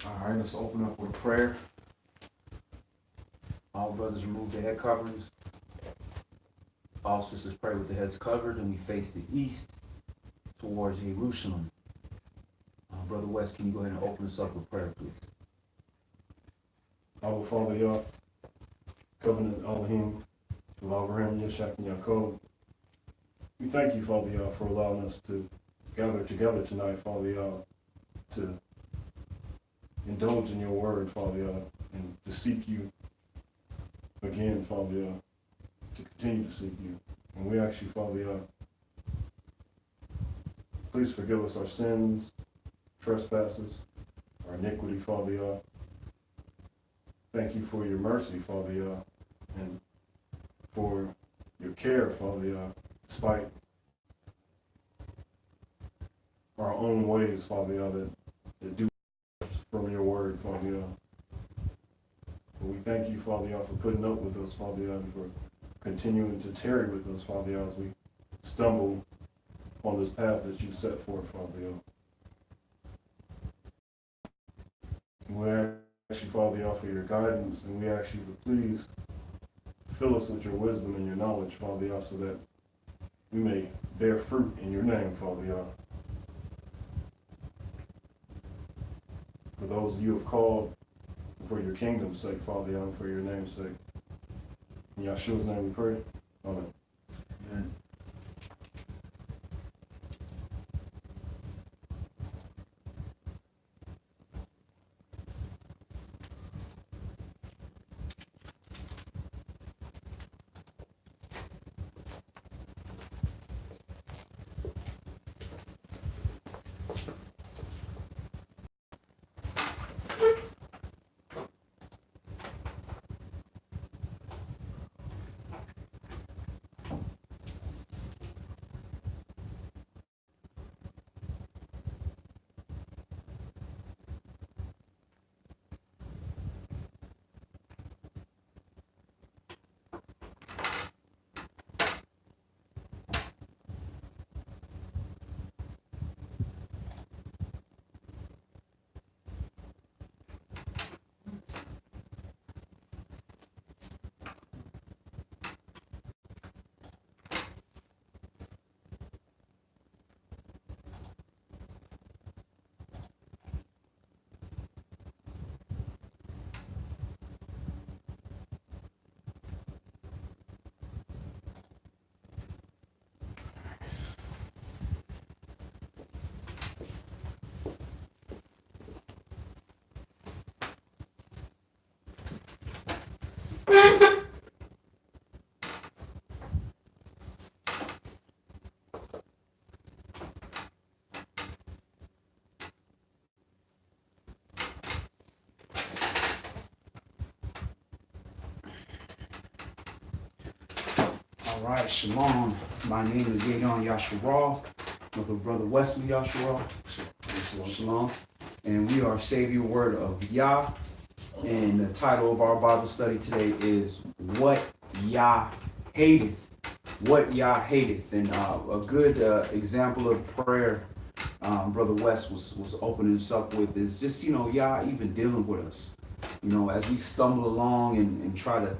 All right, let's open up with a prayer. All brothers remove their head coverings. All sisters pray with their heads covered, and we face the east towards Jerusalem. Brother West, can you go ahead and open us up with prayer, please? Our Father YAH, Covenant Elohim, of Abraham, Yishak, and Yaakov. We thank you, Father YAH, for allowing us to gather together tonight, Father YAH, to indulge in your word, Father YAH, and to seek you again, Father YAH, to continue to seek you. And we ask you, Father YAH, please forgive us our sins, trespasses, our iniquity, Father YAH. Thank you for your mercy, Father YAH, and for your care, Father YAH, despite our own ways, Father YAH, that do from your word, Father YAH. But we thank you, Father YAH, for putting up with us, Father YAH, and for continuing to tarry with us, Father YAH, as we stumble on this path that you set forth, Father YAH. We ask you, Father YAH, for your guidance, and we ask you to please fill us with your wisdom and your knowledge, Father YAH, so that we may bear fruit in your name, Father YAH. For those you have called for your kingdom's sake, Father YAH, and for your name's sake. In Yahshua's name we pray. Amen. Amen. All right, shalom. My name is YAH Yasharal, with Brother Wesley Yasharal. Shalom. And we are Savior Word of Yah. And the title of our Bible study today is What YAH Hateth. What YAH Hateth. And a good example of prayer Brother West was opening us up with is just, YAH even dealing with us. As we stumble along and try to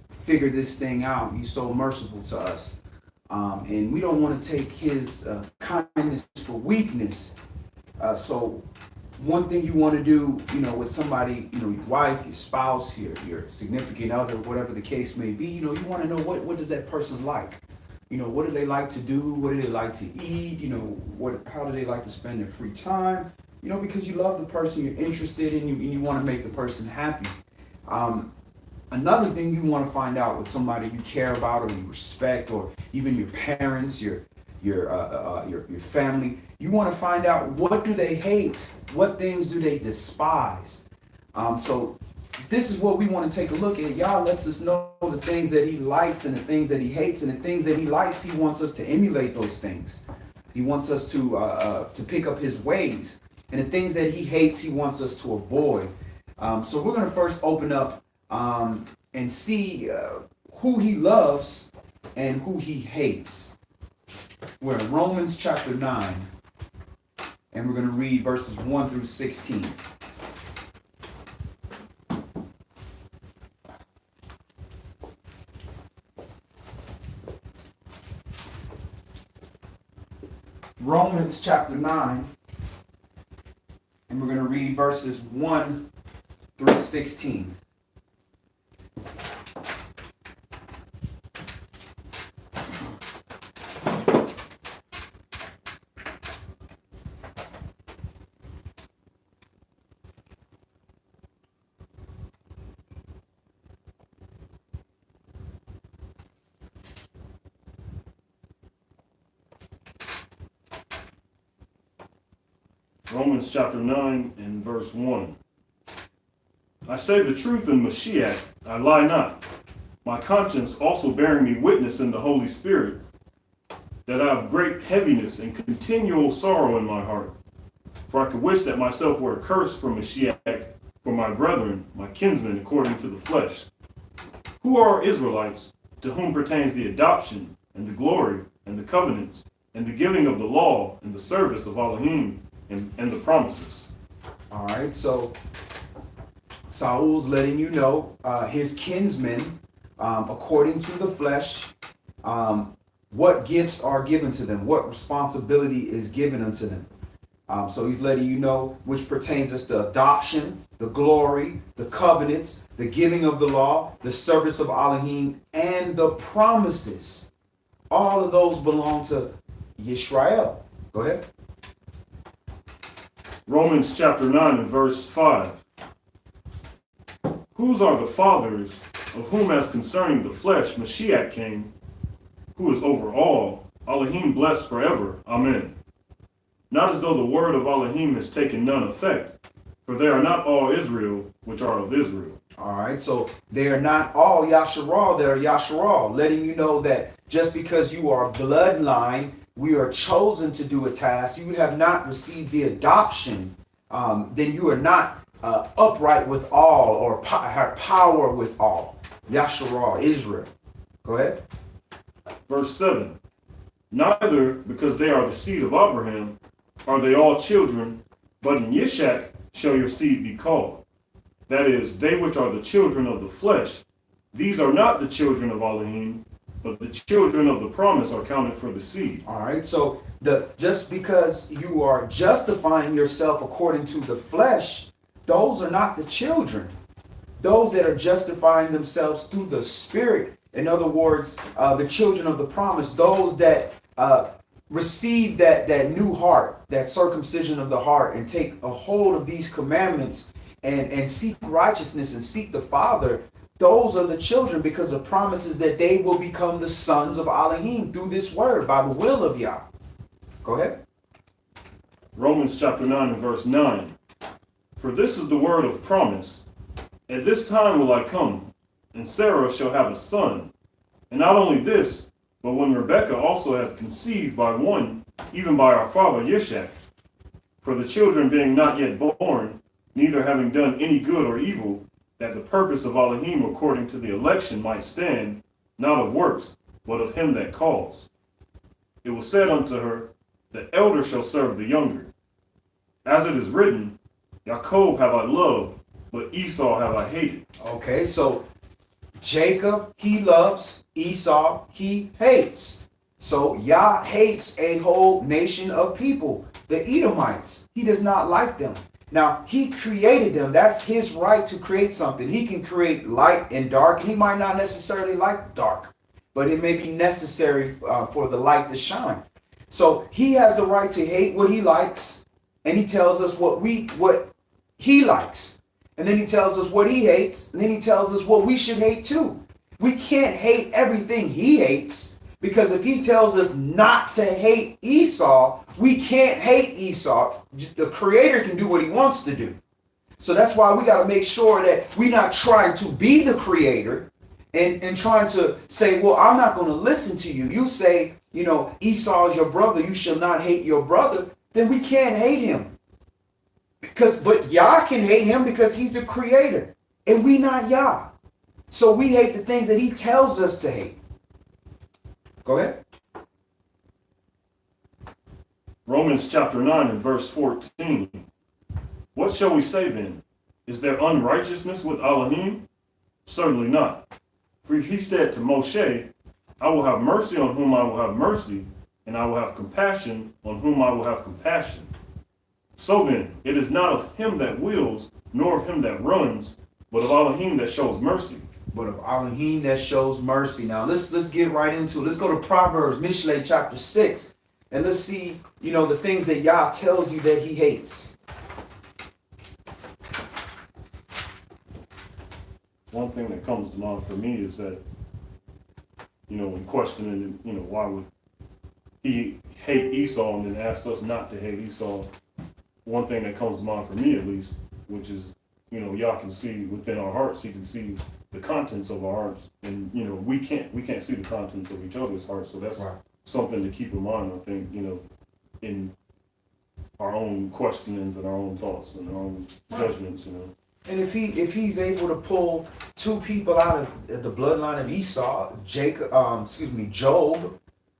figure this thing out. He's so merciful to us. And we don't want to take his kindness for weakness. So one thing you want to do, with somebody, your wife, your spouse, your significant other, whatever the case may be, you want to know what does that person like? What do they like to do? What do they like to eat? How do they like to spend their free time? Because you love the person, you're interested in, and you want to make the person happy. Another thing you want to find out with somebody you care about or you respect, or even your parents, your family, you want to find out, what do they hate? What things do they despise? So this is what we want to take a look at. YAH lets us know the things that he likes and the things that he hates, and the things that he likes, he wants us to emulate those things. He wants us to pick up his ways, and the things that he hates, he wants us to avoid. So we're going to first open up and see who he loves and who he hates. We're in Romans chapter 9, and we're going to read verses 1 through 16. Romans chapter 9, and we're going to read verses 1 through 16. Romans chapter 9 and verse 1. I say the truth in Mashiach, I lie not. My conscience also bearing me witness in the Holy Spirit, that I have great heaviness and continual sorrow in my heart. For I could wish that myself were accursed from Mashiach, for my brethren, my kinsmen, according to the flesh, who are Israelites, to whom pertains the adoption, and the glory, and the covenants, and the giving of the law, and the service of Elohim, and the promises. All right, so Saul's letting you know his kinsmen, according to the flesh, what gifts are given to them, what responsibility is given unto them. So he's letting you know which pertains us the adoption, the glory, the covenants, the giving of the law, the service of Elohim, and the promises. All of those belong to Yisrael. Go ahead. Romans chapter 9 and verse 5. Whose are the fathers, of whom as concerning the flesh Mashiach came, who is over all, Elohim blessed forever. Amen. Not as though the word of Elohim has taken none effect, for they are not all Israel which are of Israel. All right, so they are not all Yasharal that are Yasharal, letting you know that just because you are bloodline, we are chosen to do a task, you have not received the adoption, then you are not upright with all or have power with all. Yasharal, Israel. Go ahead. Verse 7. Neither, because they are the seed of Abraham, are they all children, but in Yishak shall your seed be called. That is, they which are the children of the flesh, these are not the children of Elohim, but the children of the promise are counted for the seed. All right, so just because you are justifying yourself according to the flesh, those are not the children. Those that are justifying themselves through the Spirit, in other words, the children of the promise, those that receive that new heart, that circumcision of the heart, and take a hold of these commandments and seek righteousness and seek the Father, those are the children, because the promise is that they will become the sons of Elohim through this word by the will of Yah. Go ahead. Romans chapter 9 and verse 9. For this is the word of promise. At this time will I come, and Sarah shall have a son. And not only this, but when Rebekah also hath conceived by one, even by our father Yishak. For the children being not yet born, neither having done any good or evil, that the purpose of Elohim according to the election might stand, not of works, but of him that calls. It was said unto her, the elder shall serve the younger. As it is written, Jacob have I loved, but Esau have I hated. Okay, so Jacob, he loves. Esau, he hates. So Yah hates a whole nation of people. The Edomites, he does not like them. Now, he created them. That's his right to create something. He can create light and dark. He might not necessarily like dark, but it may be necessary for the light to shine. So he has the right to hate what he likes, and he tells us what he likes. And then he tells us what he hates, and then he tells us what we should hate too. We can't hate everything he hates, because if he tells us not to hate Esau, we can't hate Esau. The Creator can do what he wants to do. So that's why we got to make sure that we're not trying to be the Creator and trying to say, well, I'm not going to listen to you. You say, Esau is your brother, you shall not hate your brother. Then we can't hate him. But Yah can hate him because he's the Creator, and we not Yah. So we hate the things that he tells us to hate. Go ahead. Romans chapter 9 and verse 14. What shall we say then? Is there unrighteousness with Elohim? Certainly not. For he said to Moshe, I will have mercy on whom I will have mercy, and I will have compassion on whom I will have compassion. So then, it is not of him that wills, nor of him that runs, but of Elohim that shows mercy. But of Elohim that shows mercy. Now let's get right into it. Let's go to Proverbs, Mishlei chapter 6, and let's see, the things that Yah tells you that he hates. One thing that comes to mind for me is that, when questioning, why would he hate Esau and then ask us not to hate Esau? One thing that comes to mind for me, at least, which is, Yah can see within our hearts. He can see the contents of our hearts, and we can't see the contents of each other's hearts. So that's right. Something to keep in mind. I think in our own questionings and our own thoughts and our own judgments. And if he's able to pull two people out of the bloodline of Esau,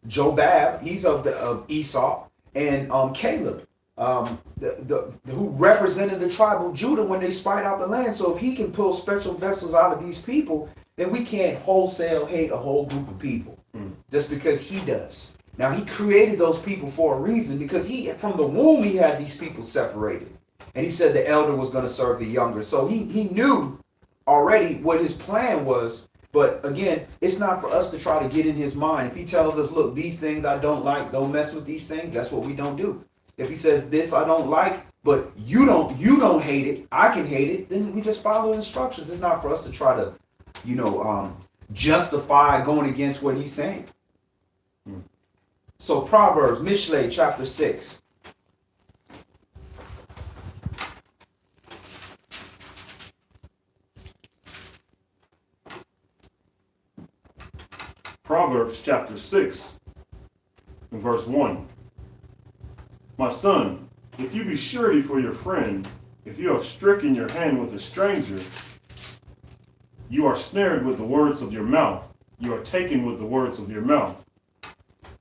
Jobab, he's of Esau, and Caleb, who represented the tribe of Judah when they spied out the land. So if he can pull special vessels out of these people, then we can't wholesale hate a whole group of people just because he does. Now, he created those people for a reason, because from the womb he had these people separated. And he said the elder was going to serve the younger. So he knew already what his plan was. But again, it's not for us to try to get in his mind. If he tells us, look, these things I don't like, don't mess with these things, that's what we don't do. If he says this I don't like, but you don't hate it, I can hate it, then we just follow instructions. It's not for us to try to, justify going against what he's saying. So Proverbs, Mishlei, chapter 6. Proverbs chapter 6, and verse 1. My son, if you be surety for your friend, if you have stricken your hand with a stranger, you are snared with the words of your mouth. You are taken with the words of your mouth.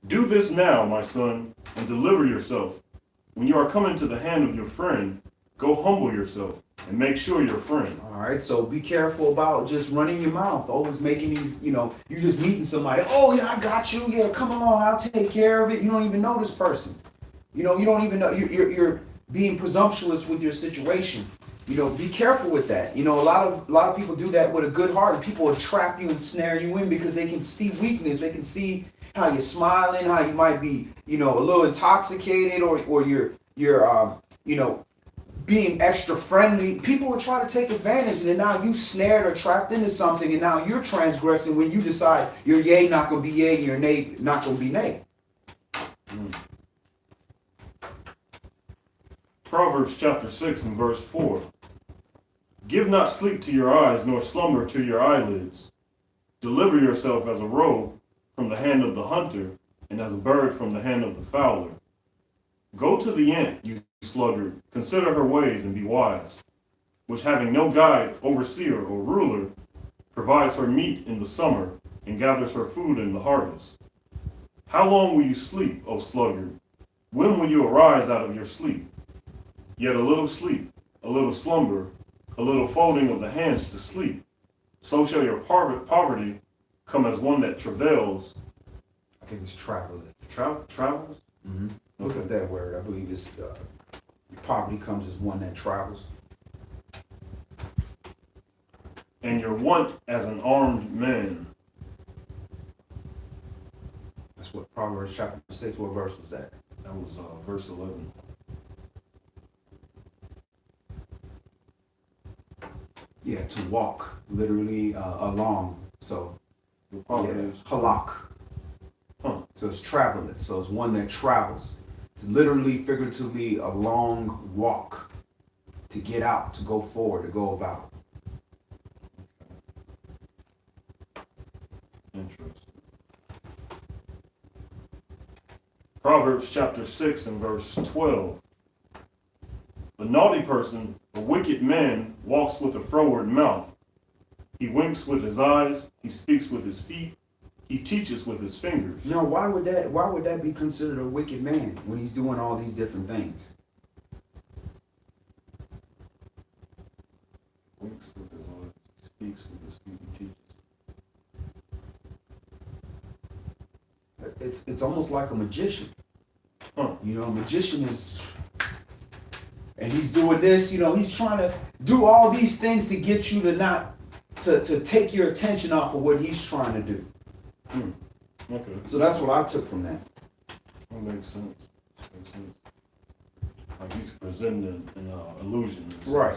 Do this now, my son, and deliver yourself. When you are coming to the hand of your friend, go humble yourself and make sure you're a friend. All right, so be careful about just running your mouth, always making these, you just meeting somebody. Oh, yeah, I got you. Yeah, come along, I'll take care of it. You don't even know this person. You don't even know. You're being presumptuous with your situation. Be careful with that. A lot of people do that with a good heart, and people will trap you and snare you in because they can see weakness. They can see how you're smiling, how you might be, a little intoxicated, or you're being extra friendly. People will try to take advantage, and then now you snared or trapped into something, and now you're transgressing when you decide your yea not going to be yea, and your nay not going to be nay. Proverbs chapter 6 and verse 4. Give not sleep to your eyes, nor slumber to your eyelids. Deliver yourself as a roe from the hand of the hunter, and as a bird from the hand of the fowler. Go to the ant, you sluggard, consider her ways and be wise, which having no guide, overseer, or ruler, provides her meat in the summer, and gathers her food in the harvest. How long will you sleep, O sluggard? When will you arise out of your sleep? Yet a little sleep, a little slumber, a little folding of the hands to sleep. So shall your poverty come as one that travails. I think it's traveleth. Travels? Mm-hmm. Look at that word. I believe it's poverty comes as one that travels. And your want as an armed man. That's what Proverbs chapter 6, what verse was that? That was verse 11. Yeah, to walk, literally along. So, halak. Huh. So it's traveleth. So it's one that travels. It's literally, figuratively, a long walk to get out, to go forward, to go about. Interesting. Proverbs chapter 6 and verse 12. The naughty person, a wicked man, walks with a froward mouth. He winks with his eyes, he speaks with his feet, He teaches with his fingers. Now, why would that be considered a wicked man when he's doing all these different things? Winks with his eyes, speaks with his feet, he teaches. It's almost like a magician. Huh. You know, a magician is, and he's doing this, you know, he's trying to do all these things to get you to not, to take your attention off of what he's trying to do. Okay. So that's what I took from that. That makes sense. Makes sense. Like he's presenting an illusion. Right.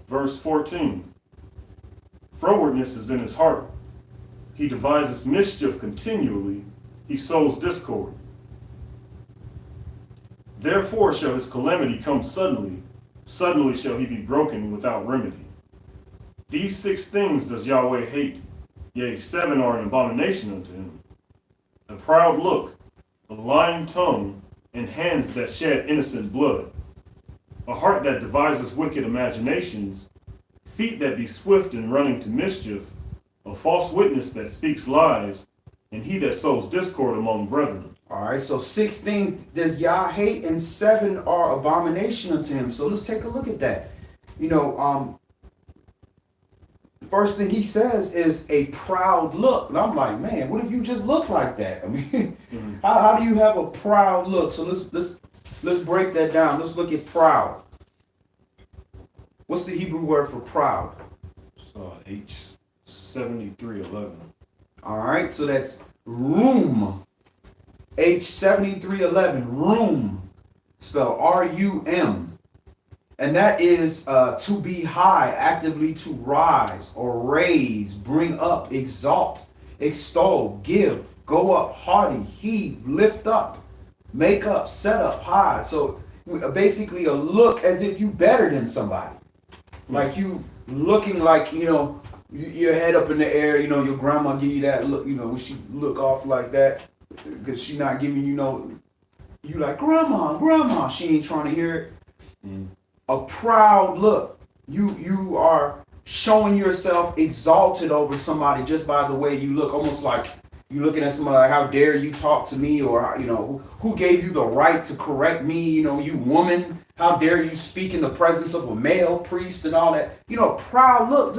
Verse 14. Frowardness is in his heart. He devises mischief continually. He sows discord. Therefore shall his calamity come suddenly. Suddenly shall he be broken without remedy. These 6 things does Yahweh hate. Yea, 7 are an abomination unto him: a proud look, a lying tongue, and hands that shed innocent blood, a heart that devises wicked imaginations, feet that be swift in running to mischief, a false witness that speaks lies, and he that sows discord among brethren. All right, so 6 things does Yah hate, and 7 are abomination unto him. So let's take a look at that. You know, first thing he says is a proud look. And I'm like, man, what if you just look like that? I mean, how do you have a proud look? So let's break that down. Let's look at proud. What's the Hebrew word for proud? H7311. All right, so that's room. H7311, room, spelled R-U-M. And that is to be high, actively to rise or raise, bring up, exalt, extol, give, go up, haughty, heave, lift up, make up, set up high. So basically a look as if you better than somebody. Like you looking like, you know, your head up in the air, you know, your grandma give you that look, you know, when she look off like that, because she not giving you no, you like, grandma, she ain't trying to hear it. A proud look. You are showing yourself exalted over somebody just by the way you look, almost like you're looking at somebody like, how dare you talk to me, or, you know, who gave you the right to correct me, you know, you woman, how dare you speak in the presence of a male priest and all that. You know, a proud look,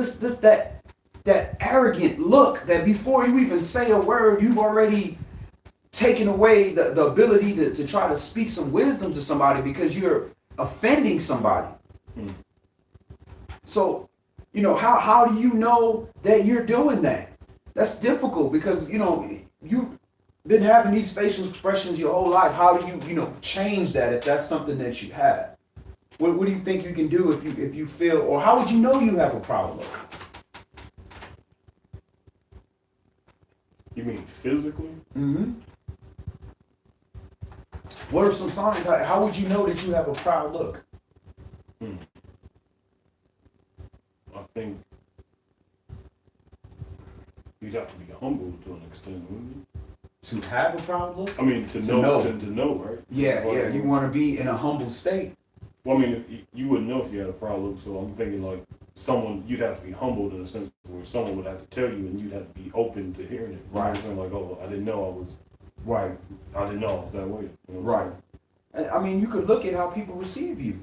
that arrogant look that before you even say a word, you've already taken away the ability to try to speak some wisdom to somebody because you're offending somebody. So, you know, how do you know that you're doing that? That's difficult because, you know, you've been having these facial expressions your whole life. How do you know, change that if that's something that you have? What do you think you can do if you feel, or how would you know you have a proud look? You mean physically? Mm-hmm. What are some signs? How would you know that you have a proud look? I think you'd have to be humble to an extent, wouldn't you? To have a proud look? I mean, to know, right? Yeah, you want to be in a humble state. Well, I mean, you wouldn't know if you had a proud look, so I'm thinking like you'd have to be humbled in a sense where someone would have to tell you and you'd have to be open to hearing it. Right. You know, like, oh, I didn't know I was Right. I didn't know I was that way. You know Right. And I mean, you could look at how people receive you.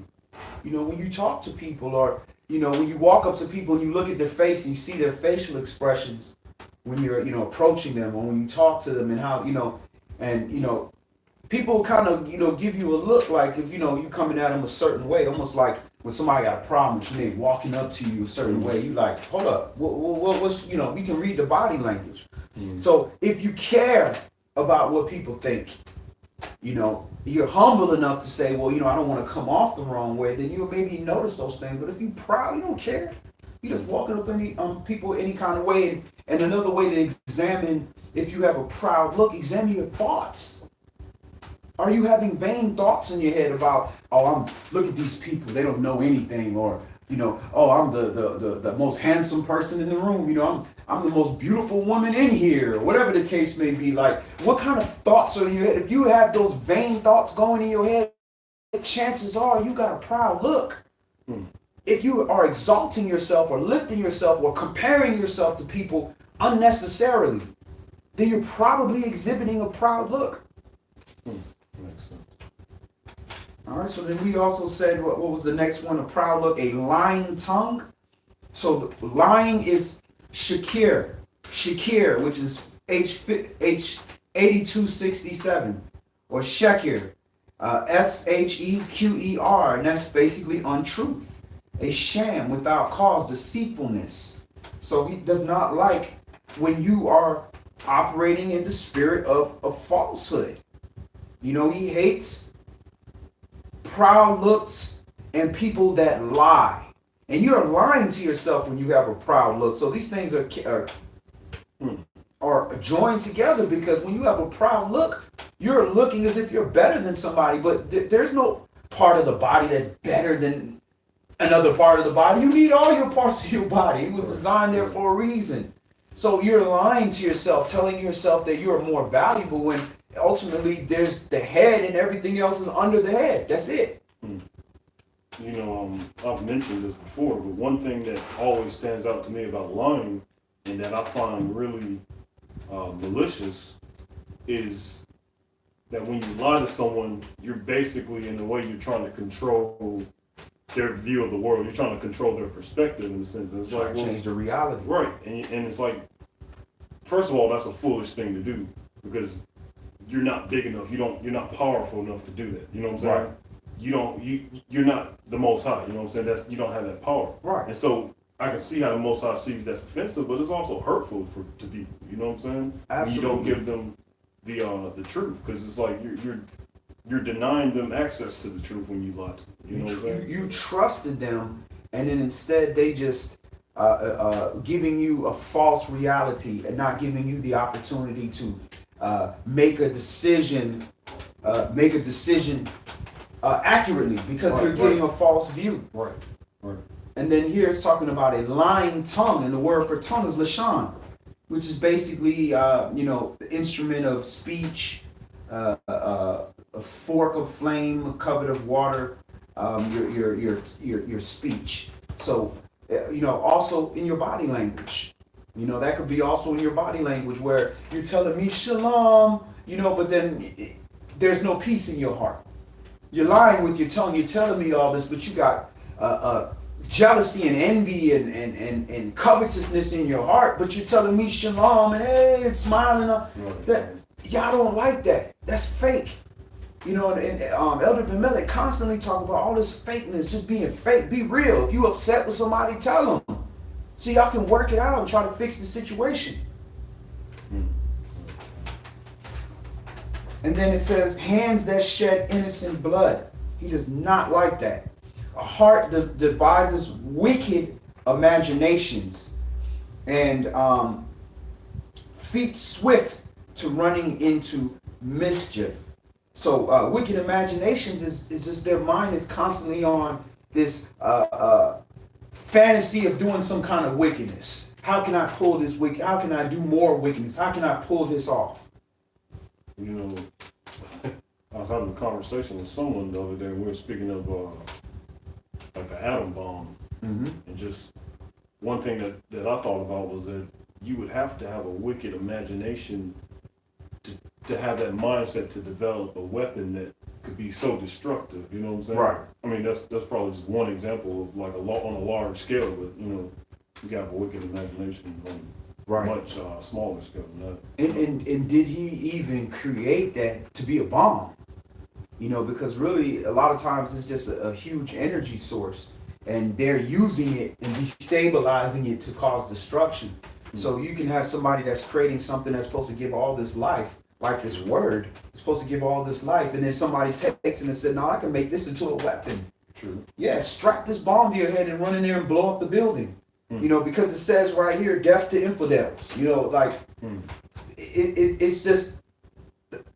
You know, when you talk to people, or, you know, when you walk up to people and you look at their face and you see their facial expressions when you're, you know, approaching them, or when you talk to them, and how, you know, and, you know, people kind of, you know, give you a look like if, you know, you coming at them a certain way, almost like when somebody got a problem with you, they walking up to you a certain way, you like, hold up, what's, you know, we can read the body language. So if you care about what people think, you know, you're humble enough to say, well, you know, I don't want to come off the wrong way, then you'll maybe notice those things. But if you're proud, you don't care. You just walking up any people any kind of way. And another way to examine if you have a proud look, examine your thoughts. Are you having vain thoughts in your head about, oh, look at these people, they don't know anything, or, you know, oh, I'm the most handsome person in the room, you know, I'm the most beautiful woman in here, or whatever the case may be. Like, what kind of thoughts are in your head? If you have those vain thoughts going in your head, chances are you got a proud look. if you are exalting yourself or lifting yourself or comparing yourself to people unnecessarily, then you're probably exhibiting a proud look. Makes sense. All right, so then we also said, what was the next one? A proud look, a lying tongue. So the lying is shakir, which is H8267, or shekir, SHEQER, and that's basically untruth, a sham without cause, deceitfulness. So he does not like when you are operating in the spirit of falsehood. You know, he hates proud looks and people that lie. And you're lying to yourself when you have a proud look. So these things are joined together, because when you have a proud look, you're looking as if you're better than somebody. But there's no part of the body that's better than another part of the body. You need all your parts of your body. It was designed there for a reason. So you're lying to yourself, telling yourself that you're more valuable, when ultimately there's the head and everything else is under the head. That's it. You know, I've mentioned this before, but one thing that always stands out to me about lying, and that I find really malicious, is that when you lie to someone, you're basically, in a way, you're trying to control their view of the world. You're trying to control their perspective, in a sense. And it's like, well, change the reality. Right. And it's like, first of all, that's a foolish thing to do, because you're not big enough. You're not powerful enough to do that. You know what I'm saying? Right. You're not the Most High. You know what I'm saying? You don't have that power. Right. And so I can see how the Most High sees that's offensive, but it's also hurtful to people. You know what I'm saying? Absolutely. When you don't give them the truth, because it's like you're denying them access to the truth when you lie to them. You know what I'm saying? You trusted them, and then instead they just giving you a false reality and not giving you the opportunity to make a decision accurately, because you're getting a false view. Right. Right. And then here it's talking about a lying tongue, and the word for tongue is lashon, which is basically the instrument of speech, a fork of flame, a cupboard of water, your speech. So also in your body language. That could be also in your body language, where you're telling me shalom, but then there's no peace in your heart. You're lying with your tongue. You're telling me all this, but you got jealousy and envy and covetousness in your heart. But you're telling me shalom and hey, and smiling. That y'all don't like that. That's fake. And Elder Bimelech constantly talk about all this fakeness, just being fake. Be real. If you upset with somebody, tell them, so y'all can work it out and try to fix the situation. And then it says, hands that shed innocent blood. He does not like that. A heart that devises wicked imaginations, and feet swift to running into mischief. So wicked imaginations is just their mind is constantly on this fantasy of doing some kind of wickedness. How can I pull this wicked? How can I do more wickedness? How can I pull this off? I was having a conversation with someone the other day, and we were speaking of like the atom bomb. Mm-hmm. And just one thing that I thought about was that you would have to have a wicked imagination to have that mindset to develop a weapon that could be so destructive. You know what I'm saying? Right. I mean, that's probably just one example of like on a large scale, but you got a wicked imagination on much smaller scale than that. And did he even create that to be a bomb? Because really a lot of times it's just a huge energy source, and they're using it and destabilizing it to cause destruction. Mm-hmm. So you can have somebody that's creating something that's supposed to give all this life, like this word, it's supposed to give all this life, and then somebody takes it and said, no, I can make this into a weapon. True. Yeah, strap this bomb to your head and run in there and blow up the building. Because it says right here, death to infidels. It's just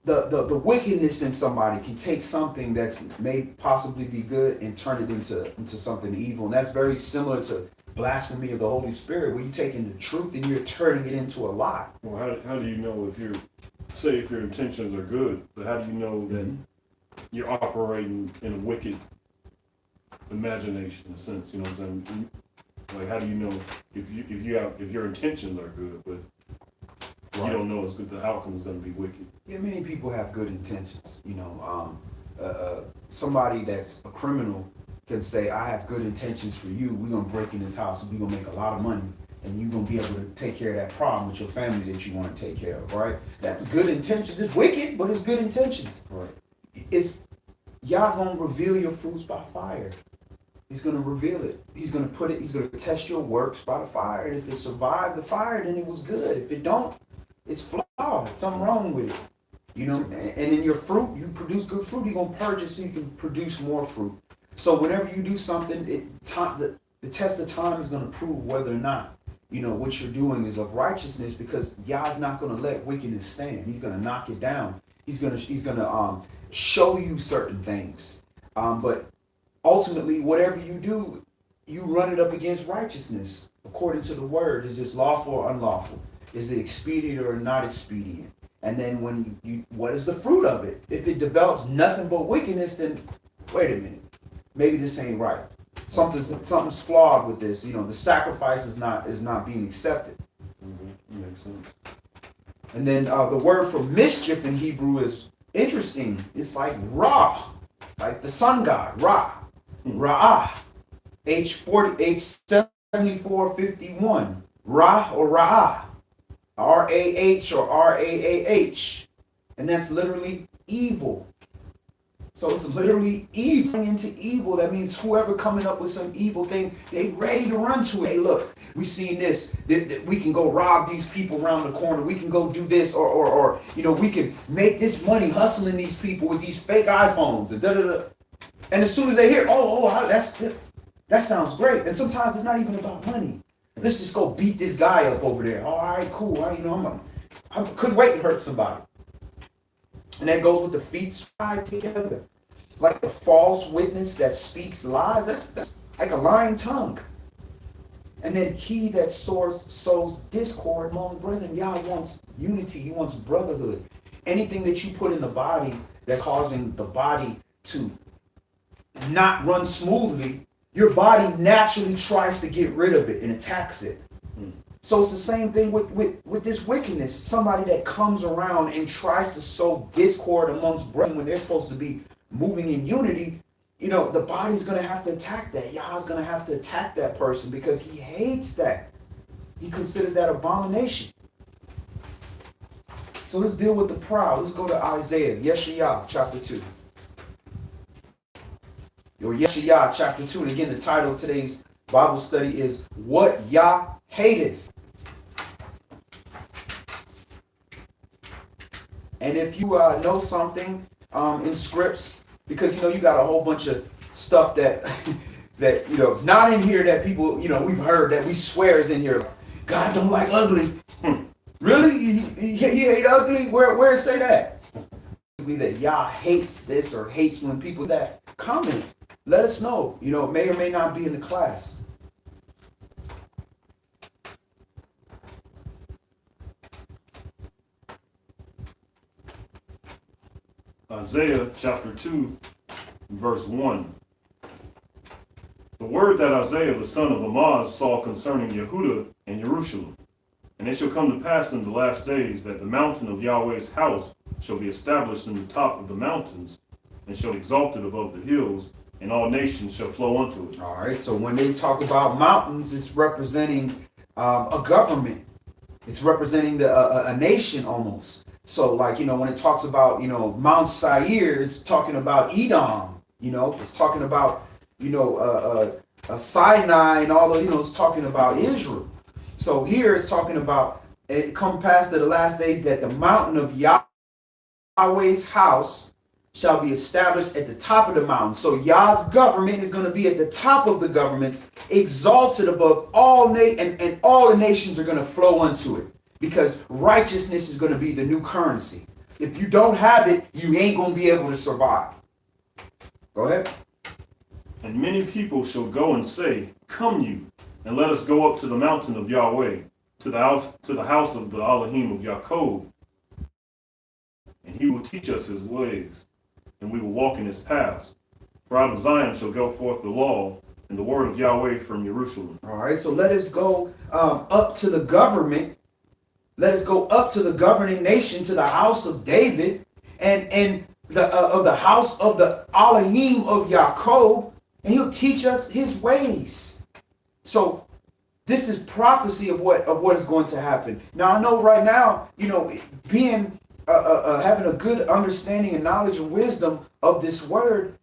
the wickedness in somebody can take something that's may possibly be good and turn it into something evil. And that's very similar to blasphemy of the Holy Spirit, where you're taking the truth and you're turning it into a lie. Well, how do you know if your intentions are good, but how do you know that you're operating in a wicked imagination, in a sense. You know what I'm saying? Like, how do you know if your intentions are good, but you don't know it's good, the outcome is going to be wicked. Yeah, many people have good intentions. Somebody that's a criminal can say, I have good intentions for you. We're going to break in this house and we're going to make a lot of money. And you're going to be able to take care of that problem with your family that you want to take care of, right? That's good intentions. It's wicked, but it's good intentions. Right. It's Yah going to reveal your fruits by fire. He's going to reveal it. He's going to test your works by the fire. And if it survived the fire, then it was good. If it don't, it's flawed. Something wrong with it. And in your fruit, you produce good fruit. He's going to purge it so you can produce more fruit. So whenever you do something, the test of time is going to prove whether or not, what you're doing is of righteousness, because Yah's not going to let wickedness stand. He's going to knock it down. He's going to show you certain things. But ultimately, whatever you do, you run it up against righteousness. According to the word, is this lawful or unlawful? Is it expedient or not expedient? And then when what is the fruit of it? If it develops nothing but wickedness, then wait a minute. Maybe this ain't right. Something's flawed with this. The sacrifice is not being accepted. Mm-hmm. Makes sense. And then the word for mischief in Hebrew is interesting. It's like Ra, like the sun god, Ra. Ra'ah. H7451. Ra or Ra'ah. R-A-H or R-A-A-H. And that's literally evil. So it's literally evil into evil. That means whoever coming up with some evil thing, they ready to run to it. Hey, look, we seen this. We can go rob these people around the corner. We can go do this, or we can make this money hustling these people with these fake iPhones and da da da. And as soon as they hear, that sounds great. And sometimes it's not even about money. Let's just go beat this guy up over there. All right, cool. I couldn't wait to hurt somebody. And that goes with the feet tied together. Like the false witness that speaks lies. That's like a lying tongue. And then he that sows discord among brethren. Yah wants unity. He wants brotherhood. Anything that you put in the body that's causing the body to not run smoothly, your body naturally tries to get rid of it and attacks it. So it's the same thing with this wickedness. Somebody that comes around and tries to sow discord amongst brethren when they're supposed to be moving in unity, the body's going to have to attack that. Yah's going to have to attack that person because he hates that. He considers that abomination. So let's deal with the proud. Let's go to Isaiah, YAH, chapter 2. Or YAH, chapter 2. And again, the title of today's Bible study is What Yah Hateth. And if you know something in scripts, because you got a whole bunch of stuff that it's not in here that people we've heard that we swear is in here. God don't like ugly. Really? He hate ugly? Where say that? That Yah hates this or hates when people that comment. Let us know. It may or may not be in the class. Isaiah chapter 2, verse 1. The word that Isaiah the son of Amoz saw concerning Yehudah and Jerusalem. And it shall come to pass in the last days that the mountain of Yahweh's house shall be established in the top of the mountains, and shall be exalted above the hills, and all nations shall flow unto it. All right, so when they talk about mountains, it's representing a government. It's representing a nation almost. So like, when it talks about, Mount Seir, it's talking about Edom, it's talking about, Sinai and all those, it's talking about Israel. So here it's talking about, it come past the last days that the mountain of Yahweh's house shall be established at the top of the mountain. So Yah's government is going to be at the top of the governments, exalted above all and all the nations are going to flow unto it. Because righteousness is going to be the new currency. If you don't have it, you ain't going to be able to survive. Go ahead. And many people shall go and say, Come you, and let us go up to the mountain of Yahweh, to the house of the Elohim of Yaakov. And he will teach us his ways, and we will walk in his paths. For out of Zion shall go forth the law and the word of Yahweh from Jerusalem. All right, so let us go up to the government. Let us go up to the governing nation, to the house of David, and the house of the Elohim of Yaakov, and he'll teach us his ways. So this is prophecy of what is going to happen. Now I know right now, being having a good understanding and knowledge and wisdom of this word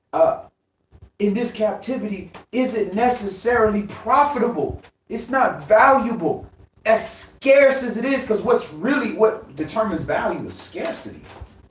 in this captivity isn't necessarily profitable. It's not valuable, as scarce as it is, because what determines value is scarcity.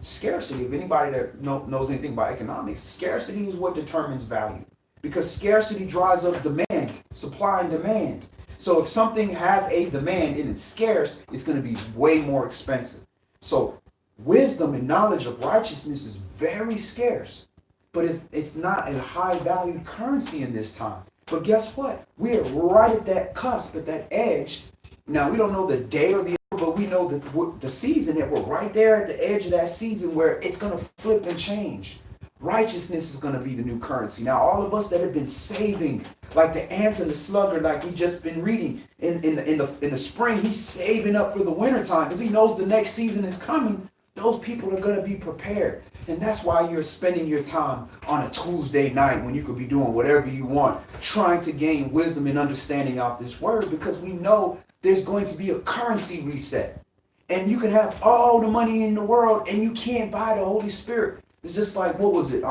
Scarcity, if anybody that knows anything about economics, scarcity is what determines value, because scarcity drives up demand, supply and demand. So if something has a demand and it's scarce, it's going to be way more expensive. So wisdom and knowledge of righteousness is very scarce, but it's not a high valued currency in this time. But guess what? We're right at that cusp, at that edge. Now we don't know the day or the hour, but we know the season, that we're right there at the edge of that season where it's going to flip and change. Righteousness is going to be the new currency. Now, all of us that have been saving, like the ant and the sluggard, like we just been reading in the spring, he's saving up for the wintertime because he knows the next season is coming. Those people are going to be prepared. And that's why you're spending your time on a Tuesday night when you could be doing whatever you want, trying to gain wisdom and understanding out this word, because we know there's going to be a currency reset. And you can have all the money in the world and you can't buy the Holy Spirit. It's just like, what was it?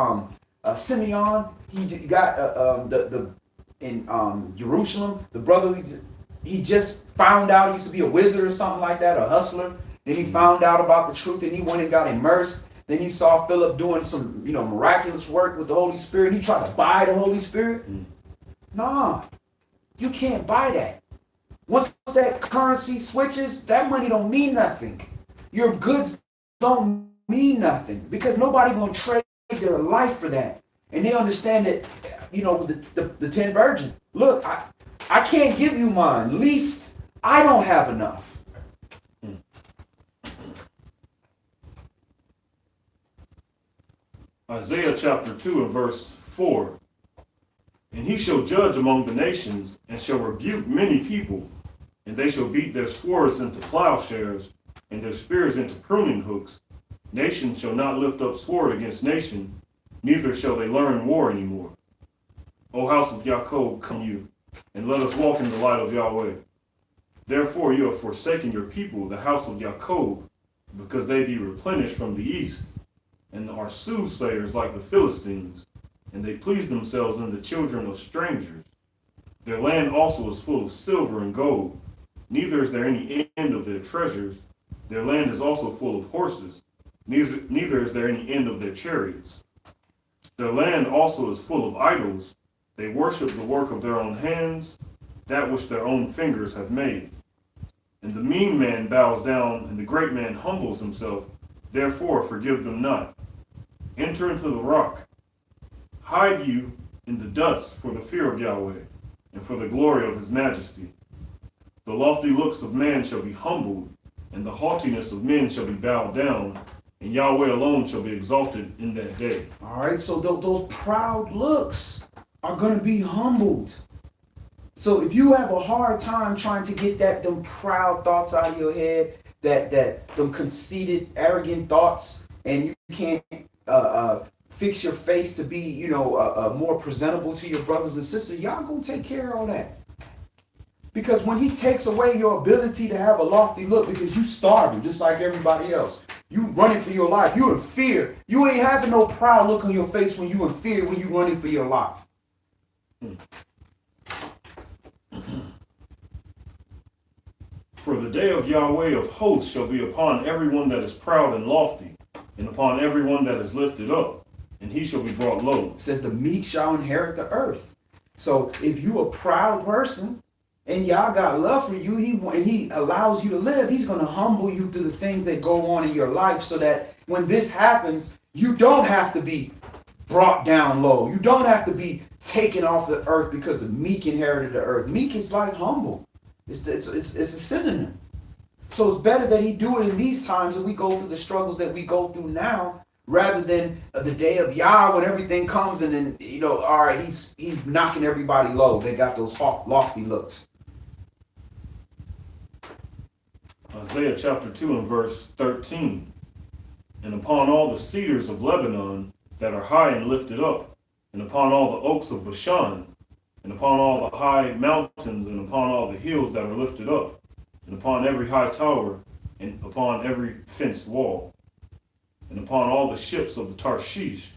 Simeon, he got in Jerusalem, the brother, he just found out he used to be a wizard or something like that, a hustler. Then he found out about the truth and he went and got immersed. Then he saw Philip doing some, miraculous work with the Holy Spirit. He tried to buy the Holy Spirit. Nah, you can't buy that. Once that currency switches, that money don't mean nothing. Your goods don't mean nothing, because nobody gonna trade their life for that. And they understand that, the 10 virgins. Look, I can't give you mine. Least I don't have enough. Isaiah chapter 2 and verse 4. And he shall judge among the nations, and shall rebuke many people, and they shall beat their swords into plowshares, and their spears into pruning hooks. Nation shall not lift up sword against nation, neither shall they learn war anymore. O house of Yaakov, come you, and let us walk in the light of Yahweh. Therefore you have forsaken your people, the house of Yaakov, because they be replenished from the east, and are soothsayers like the Philistines, and they please themselves in the children of strangers. Their land also is full of silver and gold, neither is there any end of their treasures. Their land is also full of horses, neither is there any end of their chariots. Their land also is full of idols. They worship the work of their own hands, that which their own fingers have made. And the mean man bows down, and the great man humbles himself. Therefore forgive them not. Enter into the rock. Hide you in the dust for the fear of Yahweh, and for the glory of his majesty. The lofty looks of man shall be humbled, and the haughtiness of men shall be bowed down, and Yahweh alone shall be exalted in that day. All right, so those proud looks are going to be humbled. So if you have a hard time trying to get them proud thoughts out of your head, them conceited, arrogant thoughts, and you can't fix your face to be, more presentable to your brothers and sisters, y'all gonna take care of all that. Because when he takes away your ability to have a lofty look, because you starving just like everybody else, you running for your life, you in fear. You ain't having no proud look on your face when you in fear, when you running for your life. For the day of Yahweh of hosts shall be upon everyone that is proud and lofty, and upon everyone that is lifted up, and he shall be brought low. It says the meek shall inherit the earth. So if you a proud person and y'all got love for you, he allows you to live, he's going to humble you through the things that go on in your life, so that when this happens, you don't have to be brought down low. You don't have to be taken off the earth, because the meek inherited the earth. Meek is like humble. It's a synonym. So it's better that he do it in these times, and we go through the struggles that we go through now, rather than the day of YAH when everything comes and then, all right, he's knocking everybody low. They got those lofty looks. Isaiah chapter 2 and verse 13. And upon all the cedars of Lebanon that are high and lifted up, and upon all the oaks of Bashan, and upon all the high mountains, and upon all the hills that are lifted up, and upon every high tower, and upon every fenced wall, and upon all the ships of the Tarshish,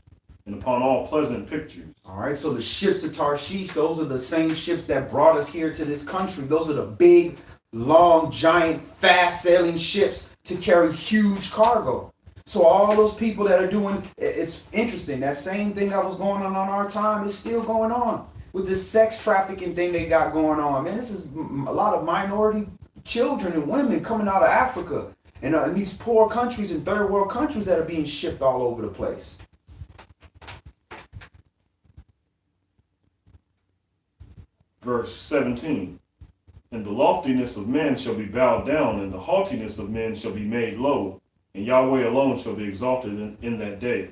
and upon all pleasant pictures. All right, so the ships of Tarshish, those are the same ships that brought us here to this country. Those are the big, long, giant, fast-sailing ships to carry huge cargo. So all those people that are doing, it's interesting, that same thing that was going on our time is still going on with this sex trafficking thing they got going on. Man, this is a lot of minority children and women coming out of Africa and in these poor countries and third world countries that are being shipped all over the place. Verse 17. And the loftiness of men shall be bowed down, and the haughtiness of men shall be made low, and Yahweh alone shall be exalted in that day.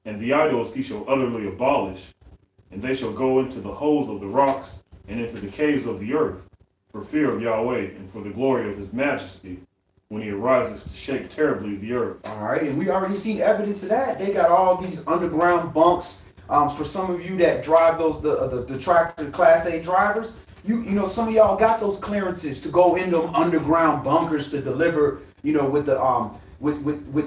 And the idols he shall utterly abolish, and they shall go into the holes of the rocks, and into the caves of the earth, for fear of Yahweh, and for the glory of his majesty, when he arises to shake terribly the earth. All right, and we already seen evidence of that. They got all these underground bunks. For some of you that drive those the tractor Class A drivers, you know some of y'all got those clearances to go in them underground bunkers to deliver, with